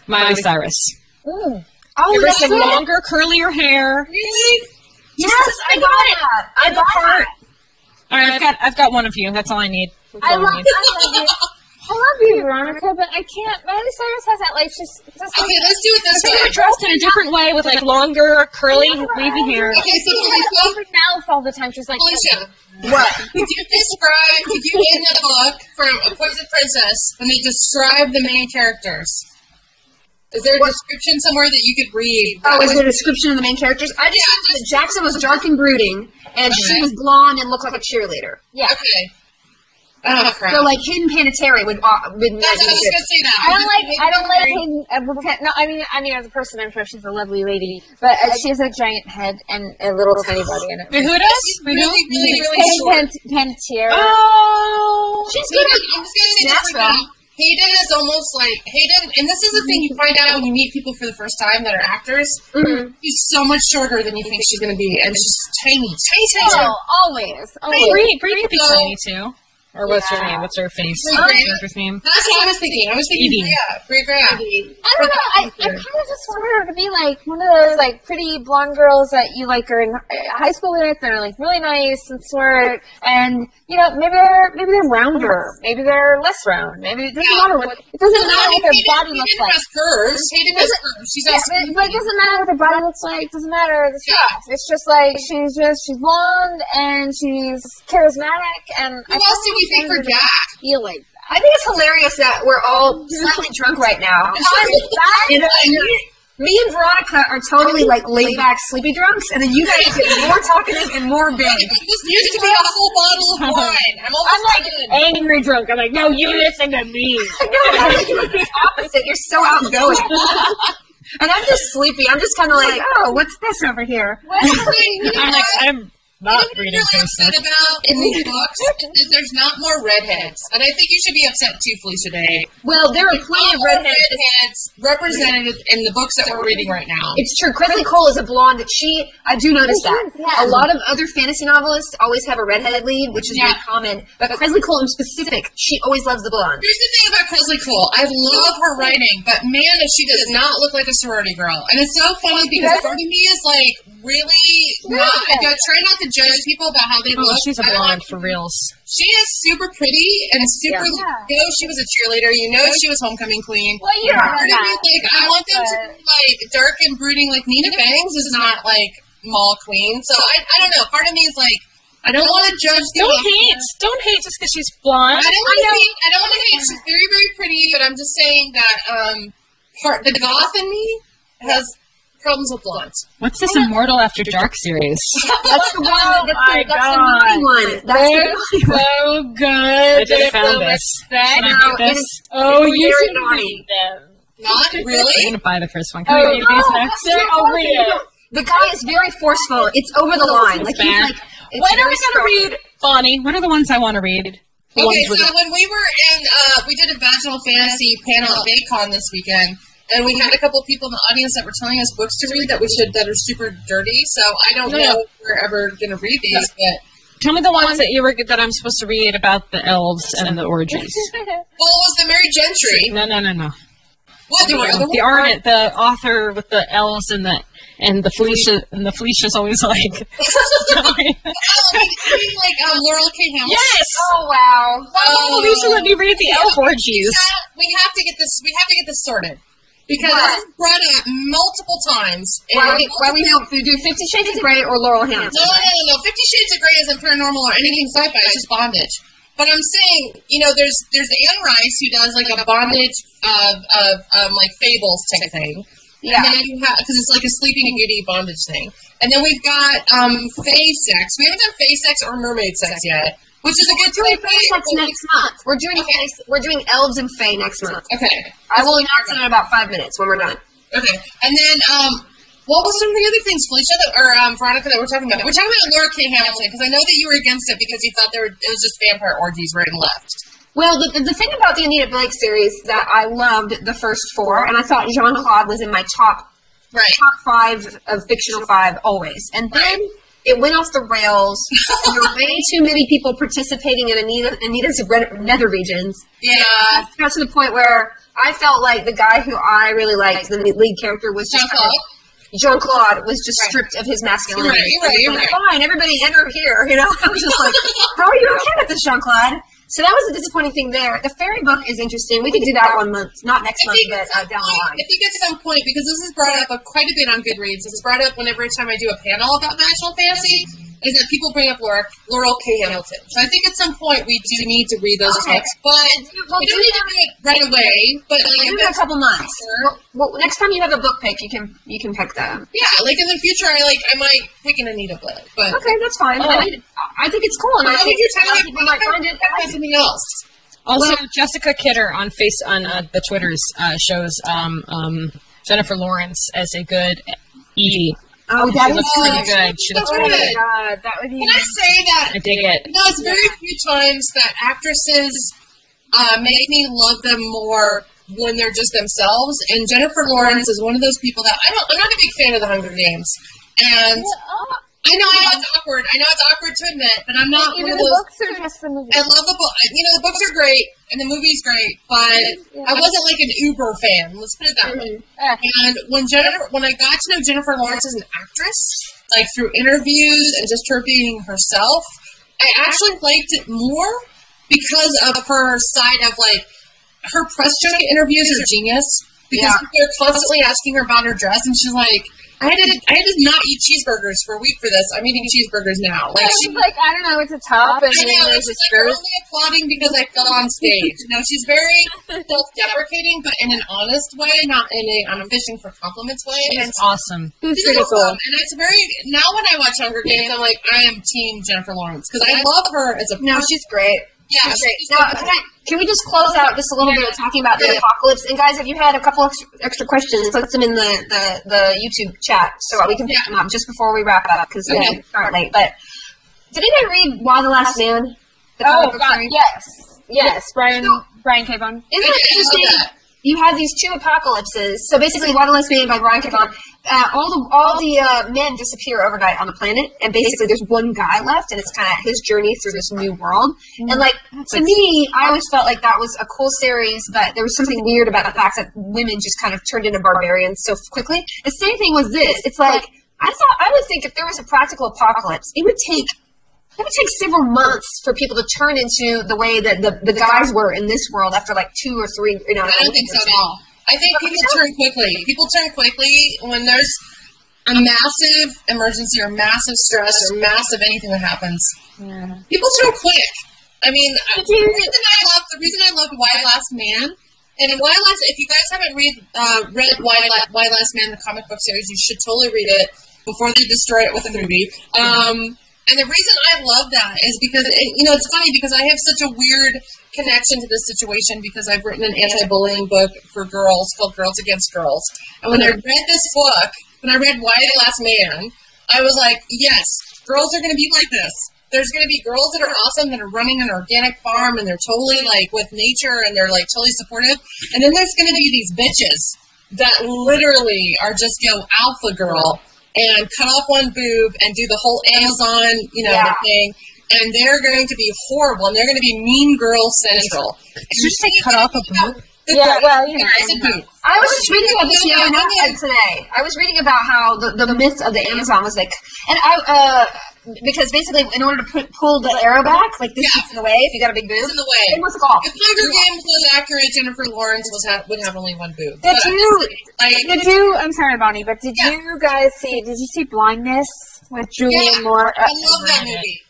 Miley Cyrus. Mm. Oh, Give her that's some it. longer, curlier hair. Really? Yes, I got it. I got it. All right, I've got one of you. That's all I need. I love you, Veronica, but I can't. Miley Cyrus has that, like, just Okay, let's do it this They're way. dressed in a different way with like longer, curly, wavy hair. Okay, so open mouth all the time. She's like, Felicia, What? could you in the book for A Poison Princess, when they describe the main characters? Is there a description somewhere that you could read? Oh, is there a description of the main characters? I just know that Jackson was dark and brooding, and she was blonde and looked like a cheerleader. yeah. Okay. Oh, crap. So, like, Hidden Panettiere would. That's what I was going to say now. I don't like Hayden. No, I mean, as a person, I'm sure she's a lovely lady, but she has a giant head and a little tiny body in it. Who does? Really short. Panettiere. Oh, She's I'm good. just going to say this right now. Hayden is almost like Hayden, and this is the thing you find out when you meet people for the first time that are actors. Mm-hmm. She's so much shorter than you think she's going to be, and she's tiny. Oh, always. Bree could be tiny too. Or what's her name? What's her face? Brie. Character's name? That's what I was thinking. I was thinking, Evie. Brie Graham. I don't know. I kind of just want her to be like one of those like pretty blonde girls that you like are in high school with. That are like really nice and smart, and you know maybe they're rounder, maybe they're less round, maybe it doesn't matter what their body looks like. Hayden has curves. But it doesn't matter what their body looks like. It doesn't matter the stuff. It's just like she's blonde and she's charismatic and. Who else did we think for Jack? Feel like that. I think it's hilarious that we're all slightly drunk right now. Me and Veronica are totally like laid back, sleepy drunks, and then you guys get more talkative and more big. This used to be a whole bottle of wine. I'm like angry drunk. I'm like, no, you listen to me. No, you're the opposite. You're so outgoing. And I'm just sleepy. I'm just kind of like, oh, what's this over here? I'm not reading really upset about in these books is there's not more redheads. And I think you should be upset too, Felicia Day. Well, there are plenty of redheads represented in the books that we're reading right now. It's true. Cresley Cole is a blonde. I do notice that. Yeah. A lot of other fantasy novelists always have a redheaded lead, which is very common. But Cresley Cole in specific, she always loves the blonde. Here's the thing about Cresley Cole. I love her writing, but man, if she does not look like a sorority girl. And it's so funny because part of me is like, really not. I try not to judge people about how they look. She's a blonde for reals. She is super pretty and super. You know, she was a cheerleader. You know, she was homecoming queen. Well, you don't know that. Like, I want them to be like dark and brooding. Like Nina Bangs is not like mall queen. So I don't know. Part of me is like, I don't want to judge. Don't hate just because she's blonde. I don't want to hate. She's very, very pretty, but I'm just saying that the goth in me has problems with blonde. What's this Immortal After Dark series? That's the one. That's the movie one. That's so good. I just found this. Can I read this? Oh, you very should naughty. read them. Not really. I'm gonna buy the first one. Can we read these next? I'll read it. The guy is very forceful. It's over the line. Like he's like. When are we gonna read, Bonnie? What are the ones I want to read? Okay, so when we were in, we did a Vaginal Fantasy panel at VayCon this weekend, and we had a couple of people in the audience that were telling us books to read that are super dirty. So I don't know if we're ever gonna read these, but. Tell me the ones that I'm supposed to read about the elves and the orgies. Well, it was the Mary Gentry. No. What, there were other ones? The author with the elves and the Felicia, and the Felicia's always like. Like Laurel K. Hamilton. Yes. Oh wow. Felicia, let me read the elf orgies. We have to get this sorted. Because this was brought up multiple times. Why we do 50 Shades of Grey or Laurel Hamilton? No. 50 Shades of Grey isn't paranormal or anything sci-fi. It's just bondage. But I'm saying, there's Anne Rice who does like a bondage of like fables type thing. Yeah. And then you have, because it's like a Sleeping Beauty bondage thing. And then we've got fae sex. We haven't done fae sex or mermaid sex yet. Which is a good doing fae sex next month. We're doing elves and fae next month. Okay. I will announce it in about 5 minutes when we're done. Okay. And then what was some of the other things, Felicia, Veronica, that we're talking about? We're talking about Laura K. Hamilton, because I know that you were against it because you thought it was just vampire orgies right and left. Well, the thing about the Anita Blake series that I loved the first 4, and I thought Jean-Claude was in my top 5 of fictional 5 always. And then it went off the rails. There were way too many people participating in Anita's nether regions. Yeah. It got to the point where I felt like the guy who I really liked, the lead character, was just Jean-Claude was just stripped of his masculinity. Right. Fine, everybody enter here. I was just like, how are you okay with this, Jean-Claude? So that was a disappointing thing there. The fairy book is interesting. We could do that 1 month, not next month, but down the line. I think at some point, because this is brought up quite a bit on Goodreads, this is brought up every time I do a panel about Vaginal Fantasy, is that people bring up Laurel K. Hamilton. So I think at some point we do need to read those books, but we don't need to do it right away. But in a couple months. Well, next time you have a book pick, you can pick that. Yeah, like in the future, I might pick an Anita Blake. But okay, that's fine. I think it's cool, and I think people might find it something else. Also, Jessica Kidder on the Twitters shows Jennifer Lawrence as a good Edie. Oh, that she looks really good. She looks really good. That would be. Can I say that? I dig it. It's very few times that actresses make me love them more when they're just themselves. And Jennifer Lawrence is one of those people that I'm not a big fan of the Hunger Games, and I know it's awkward. I know it's awkward to admit, but I'm not one of those. The books are just the movies. I love the book. The books are great and the movie's great, but I wasn't like an uber fan. Let's put it that way. And when I got to know Jennifer Lawrence as an actress, like through interviews and just her being herself, I actually liked it more because of her side of like her press junket interviews are genius because they're constantly asking her about her dress, and she's like, I had to not eat cheeseburgers for a week for this. I'm eating cheeseburgers now. Like she's like, I don't know, it's a top and then there's a skirt. I'm only applauding because I fell on stage. She's very self-deprecating, but in an honest way, not in a I'm fishing for compliments way. It's awesome. It's pretty cool. And it's very now when I watch Hunger Games, I'm like, I am team Jennifer Lawrence because I love her as a. No, she's great. Yeah, now, can we just close out just a little bit of talking about the apocalypse? And guys, if you had a couple extra questions, put them in the YouTube chat so we can pick them up just before we wrap up because we aren't late. But did anybody read Why the Last Man? God, yes, Brian K. Vaughan. Isn't it interesting? You have these 2 apocalypses. So basically, Why the Last Man by Brian K. Vaughan. All the men disappear overnight on the planet, and basically there's one guy left, and it's kind of his journey through this new world. And to me, I always felt like that was a cool series, but there was something weird about the fact that women just kind of turned into barbarians so quickly. The same thing was this. It's like I would think if there was a practical apocalypse, it would take several months for people to turn into the way that the guys were in this world after like 2 or 3. I don't think so at all. I think people turn quickly. People turn quickly when there's a massive emergency or massive stress or massive anything that happens. Yeah. People turn quick. I mean, the reason I loved Why Last Man And if you guys haven't read Why Last Man, the comic book series, you should totally read it before they destroy it with a movie. And the reason I love that is because, it's funny because I have such a weird connection to this situation because I've written an anti-bullying book for girls called Girls Against Girls. And when I read this book, when I read Why the Last Man, I was like, yes, girls are going to be like this. There's going to be girls that are awesome that are running an organic farm and they're totally like with nature and they're like totally supportive. And then there's going to be these bitches that literally are just alpha girl and cut off one boob and do the whole Amazon, thing. And they're going to be horrible and they're going to be mean girl central. Did you say cut off a boob? Yeah, well, you know. I was just reading about this today. I was reading about how the myth of the Amazon was like, and because basically in order to pull the arrow back, like this gets in the way if you got a big boob. It's in the way. It must fall. If Hunger Games was accurate, Jennifer Lawrence would have only one boob. Did you? I'm sorry, Bonnie, but did you guys see? Did you see Blindness with Julianne Moore? I love that movie.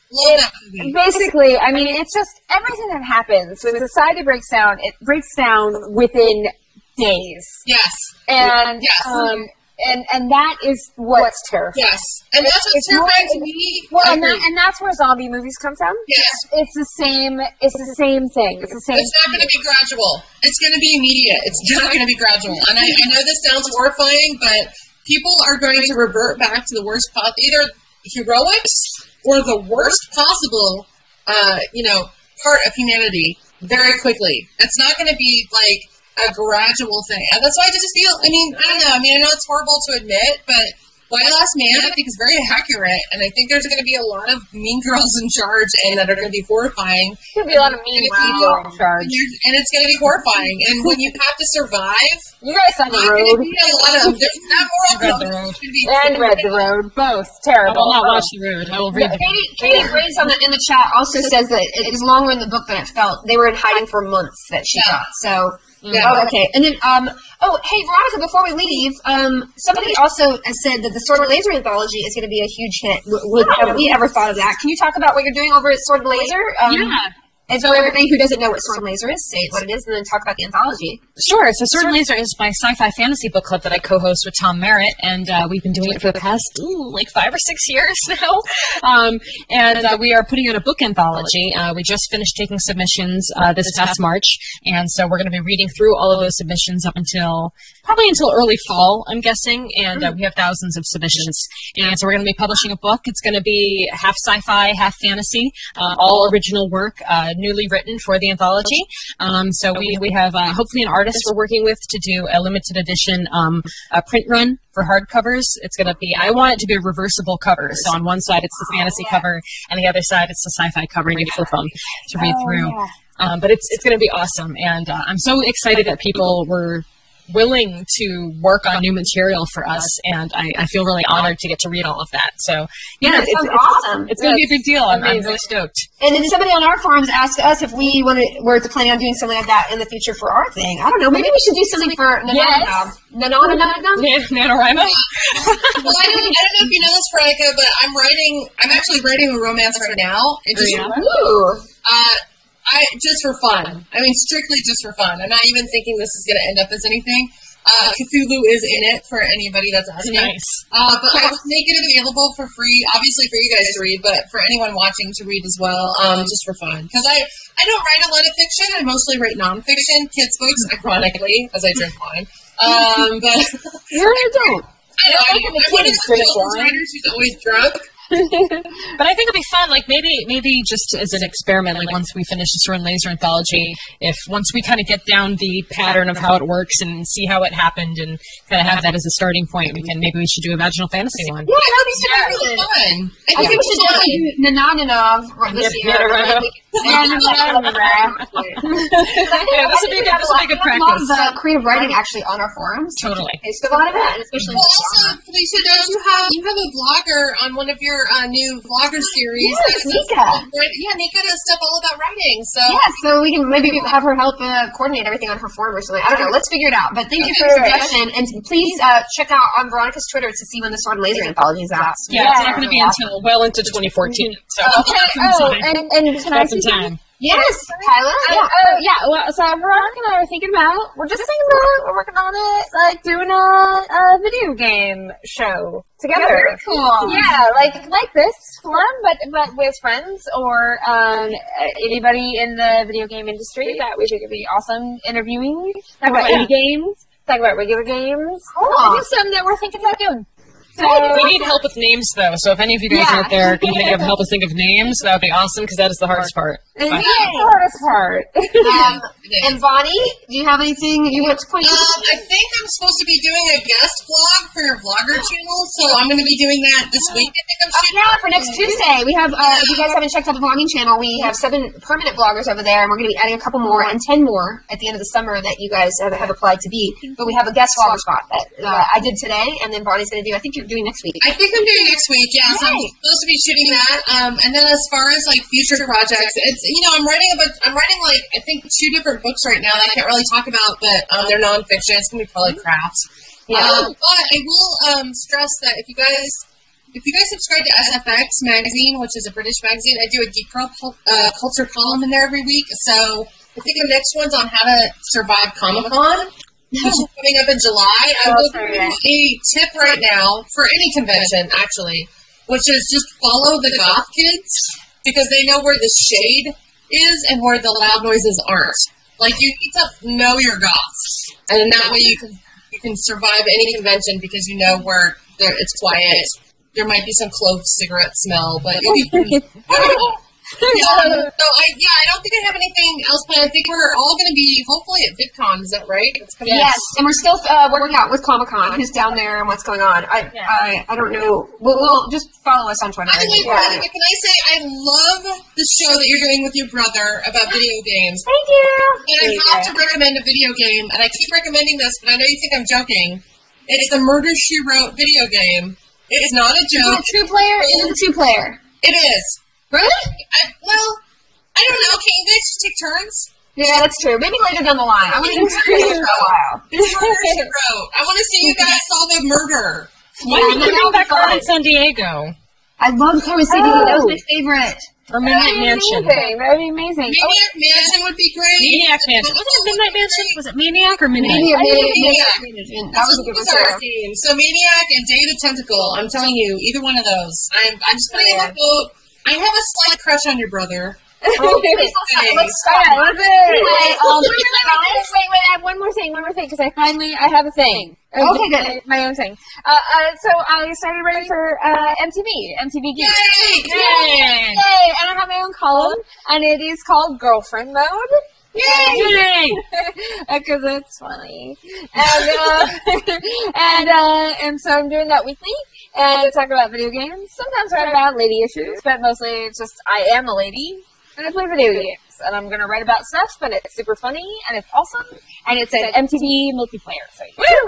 Basically, I mean, it's just everything that happens when society breaks down. It breaks down within days. Yes. And and that is what's terrifying. Yes. And that's what's terrifying to me. Well, and that's where zombie movies come from. Yes. It's the same. It's the same thing. It's the same. It's not going to be gradual. It's going to be immediate. It's not going to be gradual. And I know this sounds horrifying, but people are going to revert back to the worst either heroics or the worst possible, part of humanity very quickly. It's not going to be like a gradual thing. And that's why I just feel, I don't know. I know it's horrible to admit, but Why Last Man, I think is very accurate. And I think there's going to be a lot of mean girls in charge and that are going to be horrifying. There's going to be a lot of mean people in charge. And it's going to be horrifying. And when you have to survive, you guys on the road. There's not moral and Read the Road. Both. Terrible. I will not watch The Road. I will read Katie Grace in the chat also says that it is longer in the book than it felt. They were in hiding for months that she got. So... Yeah. Oh, okay. And then, hey, Veronica, before we leave, somebody also has said that the Sword and Laser anthology is going to be a huge hit. Have we ever thought of that? Can you talk about what you're doing over at Sword and Laser? Yeah. And for everybody who doesn't know what Sword and Laser is, say what it is and then talk about the anthology. Sure. So Sword and Laser is my sci-fi fantasy book club that I co-host with Tom Merritt, and we've been doing it for the past, 5 or 6 years now. And we are putting out a book anthology. We just finished taking submissions this past March, and so we're going to be reading through all of those submissions probably until early fall, I'm guessing, and we have thousands of submissions. And so we're going to be publishing a book. It's going to be half sci-fi, half fantasy, all original work, newly written for the anthology. So we have hopefully an artist we're working with to do a limited edition print run for hardcovers. It's going to be, I want it to be a reversible cover. So on one side it's the fantasy cover, and the other side it's the sci-fi cover, and you flip them to read through. Yeah. But it's going to be awesome, and I'm so excited that people were willing to work on new material for us, and I feel really honored to get to read all of that. So, yeah, it's awesome. It's going to be a big deal. I'm really stoked. And then somebody on our forums asked us if we were planning on doing something like that in the future for our thing. I don't know. Maybe we should do something for NaNoWriMo. Well, I don't know if you know this, Veronica, but I'm actually writing a romance right now. Just for fun. Strictly just for fun. I'm not even thinking this is going to end up as anything. Cthulhu is in it for anybody that's asking. Nice. But I will make it available for free, obviously for you guys to read, but for anyone watching to read as well, just for fun. Because I don't write a lot of fiction. I mostly write nonfiction, kids' books, ironically, as I drink wine. But you're an adult. I'm one of the children's writers who's always drunk. But I think it'd be fun, maybe just as an experiment, once we finish the Sword and Laser anthology, once we kind of get down the pattern of how it works and see how it happened and kind of have that as a starting point, maybe we should do a vaginal fantasy one. Yeah, that'd be super fun. I think we should do NaNoWriMo this year. This would be a good practice. The creative writing actually on our forums. Totally. It's a lot of it, especially. Also, Felicia, don't you have a blogger on one of your new vlogger series? Yes, Nika. Yeah, Nika does stuff all about writing. So so we can maybe have her help coordinate everything on her forum or something. I don't know. Let's figure it out. But thank you for your suggestion, and please check out on Veronica's Twitter to see when the Sword and Laser anthology is out. Yeah, it's not going to be until well into 2014. So and can I say Yes, Kyla. Yeah. Well, so Veronica and I are thinking about. We're working on it, like doing a video game show together. Very cool. Yeah, like this fun, but with friends or anybody in the video game industry that we think would be awesome interviewing. Talk about indie games. Talk about regular games. Cool. Just something that we're thinking about doing. So, we need help with names, though. So if any of you guys out there can help us think of names, that would be awesome because that is the hardest part. That's the hardest part. And Bonnie, do you have anything you want to point out? I think I'm supposed to be doing a guest vlog for your vlogger channel, so I'm going to be doing that this week. I think I'm shooting. Yeah, for next Tuesday. We have, if you guys haven't checked out the vlogging channel, we have 7 permanent vloggers over there, and we're going to be adding a couple more and 10 more at the end of the summer that you guys have applied to be. But we have a guest vlogger spot that I did today, and then Bonnie's going to do, I think you're doing next week. I think I'm doing next week, yeah. So I'm supposed to be shooting that. And then as far as like future projects, it's I'm writing like I think 2 different books right now that I can't really talk about, but they're nonfiction. It's gonna be probably crafts. But I will stress that if you guys subscribe to SFX magazine, which is a British magazine, I do a geek culture column in there every week. So I think the next one's on how to survive Comic-Con, which is coming up in July. I will give you a tip right now for any convention, actually, which is just follow the goth kids because they know where the shade is and where the loud noises aren't. Like, you need to know your goths, and in that way you can survive any convention because you know where it's quiet. There might be some clove cigarette smell, but you'll be So I don't think I have anything else planned. I think we're all going to be hopefully at VidCon. Is that right? Yes, and we're still working out with Comic-Con who's down there and what's going on. I don't know. We'll just follow us on Twitter. By the way, can I say I love the show that you're doing with your brother about video games. Thank you. And I have to recommend a video game, and I keep recommending this, but I know you think I'm joking. It's the Murder, She Wrote video game. It is not a joke. Is it a 2-player? Is it a 2-player? It is. Really? I don't know. Can you guys just take turns? Yeah, that's true. Maybe later down the line. I want to continue for a while. I want to see you guys solve a murder. Why don't you bring back Carmen San Diego? I love Carmen San Diego. That was my favorite. Or Midnight Mansion. That would be amazing. Maniac Mansion would be great. Maniac Mansion. Was it Midnight Mansion? Was it Maniac or Midnight? Maniac. That was a good one. So Maniac and Day of the Tentacle. I'm telling you, either one of those. I'm just putting in the boat. I have a slight crush on your brother. Let's start. Wait, I have one more thing, because I have a thing. Okay, good. My own thing. So I started writing for MTV Geek. Yay! And I have my own column, and it is called Girlfriend Mode. Yay! Because it's funny. And so I'm doing that weekly. And I talk about video games. Sometimes I write about lady issues, but mostly it's just I am a lady and I play video games. And I'm going to write about stuff, but it's super funny and it's awesome. And it's an MTV multiplayer. So all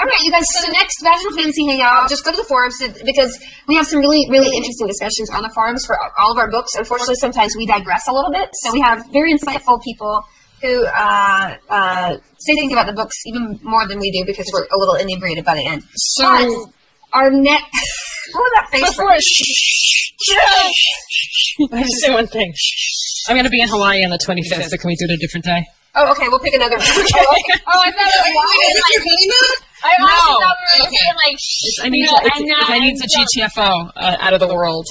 right, you guys. So the next Vaginal Fantasy Hangout, just go to the forums because we have some really, really interesting discussions on the forums for all of our books. Unfortunately, sometimes we digress a little bit. So we have very insightful people who say things about the books even more than we do because we're a little inebriated by the end. So our next... What was that face for? I just say one thing. I'm going to be in Hawaii on the 25th, so can we do it a different day? Oh, okay, we'll pick another one. I thought it was I need the GTFO out of the world.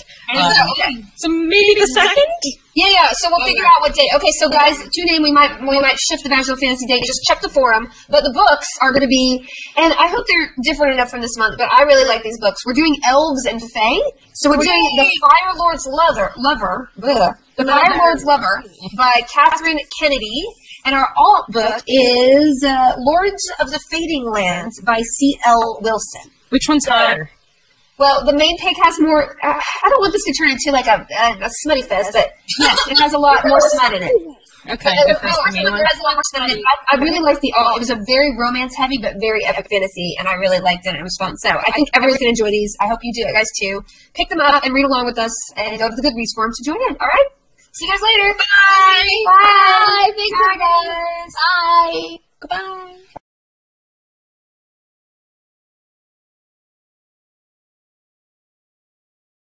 So maybe the second? Yeah. So we'll figure out what day. Okay, so guys, tune in. We might shift the Vaginal Fantasy date. Just check the forum. But the books are going to be, and I hope they're different enough from this month. But I really like these books. We're doing Elves and Fae. So we're doing The Fire Lord's Lover. The Fire Lord's Lover by Catherine Kennedy. And our alt book is Lords of the Fading Lands by C.L. Wilson. Which one's hotter? Well, the main pick has more... I don't want this to turn into like a smutty fest, but yes, it has a lot more smut in it. Okay, it has a lot more smut in it. I really liked the alt. It was a very romance-heavy, but very epic fantasy, and I really liked it, and it was fun. So I think everyone's going to enjoy these. I hope you do it, guys, too. Pick them up and read along with us, and go to the Goodreads forum to join in. All right? See you guys later. Bye. Bye.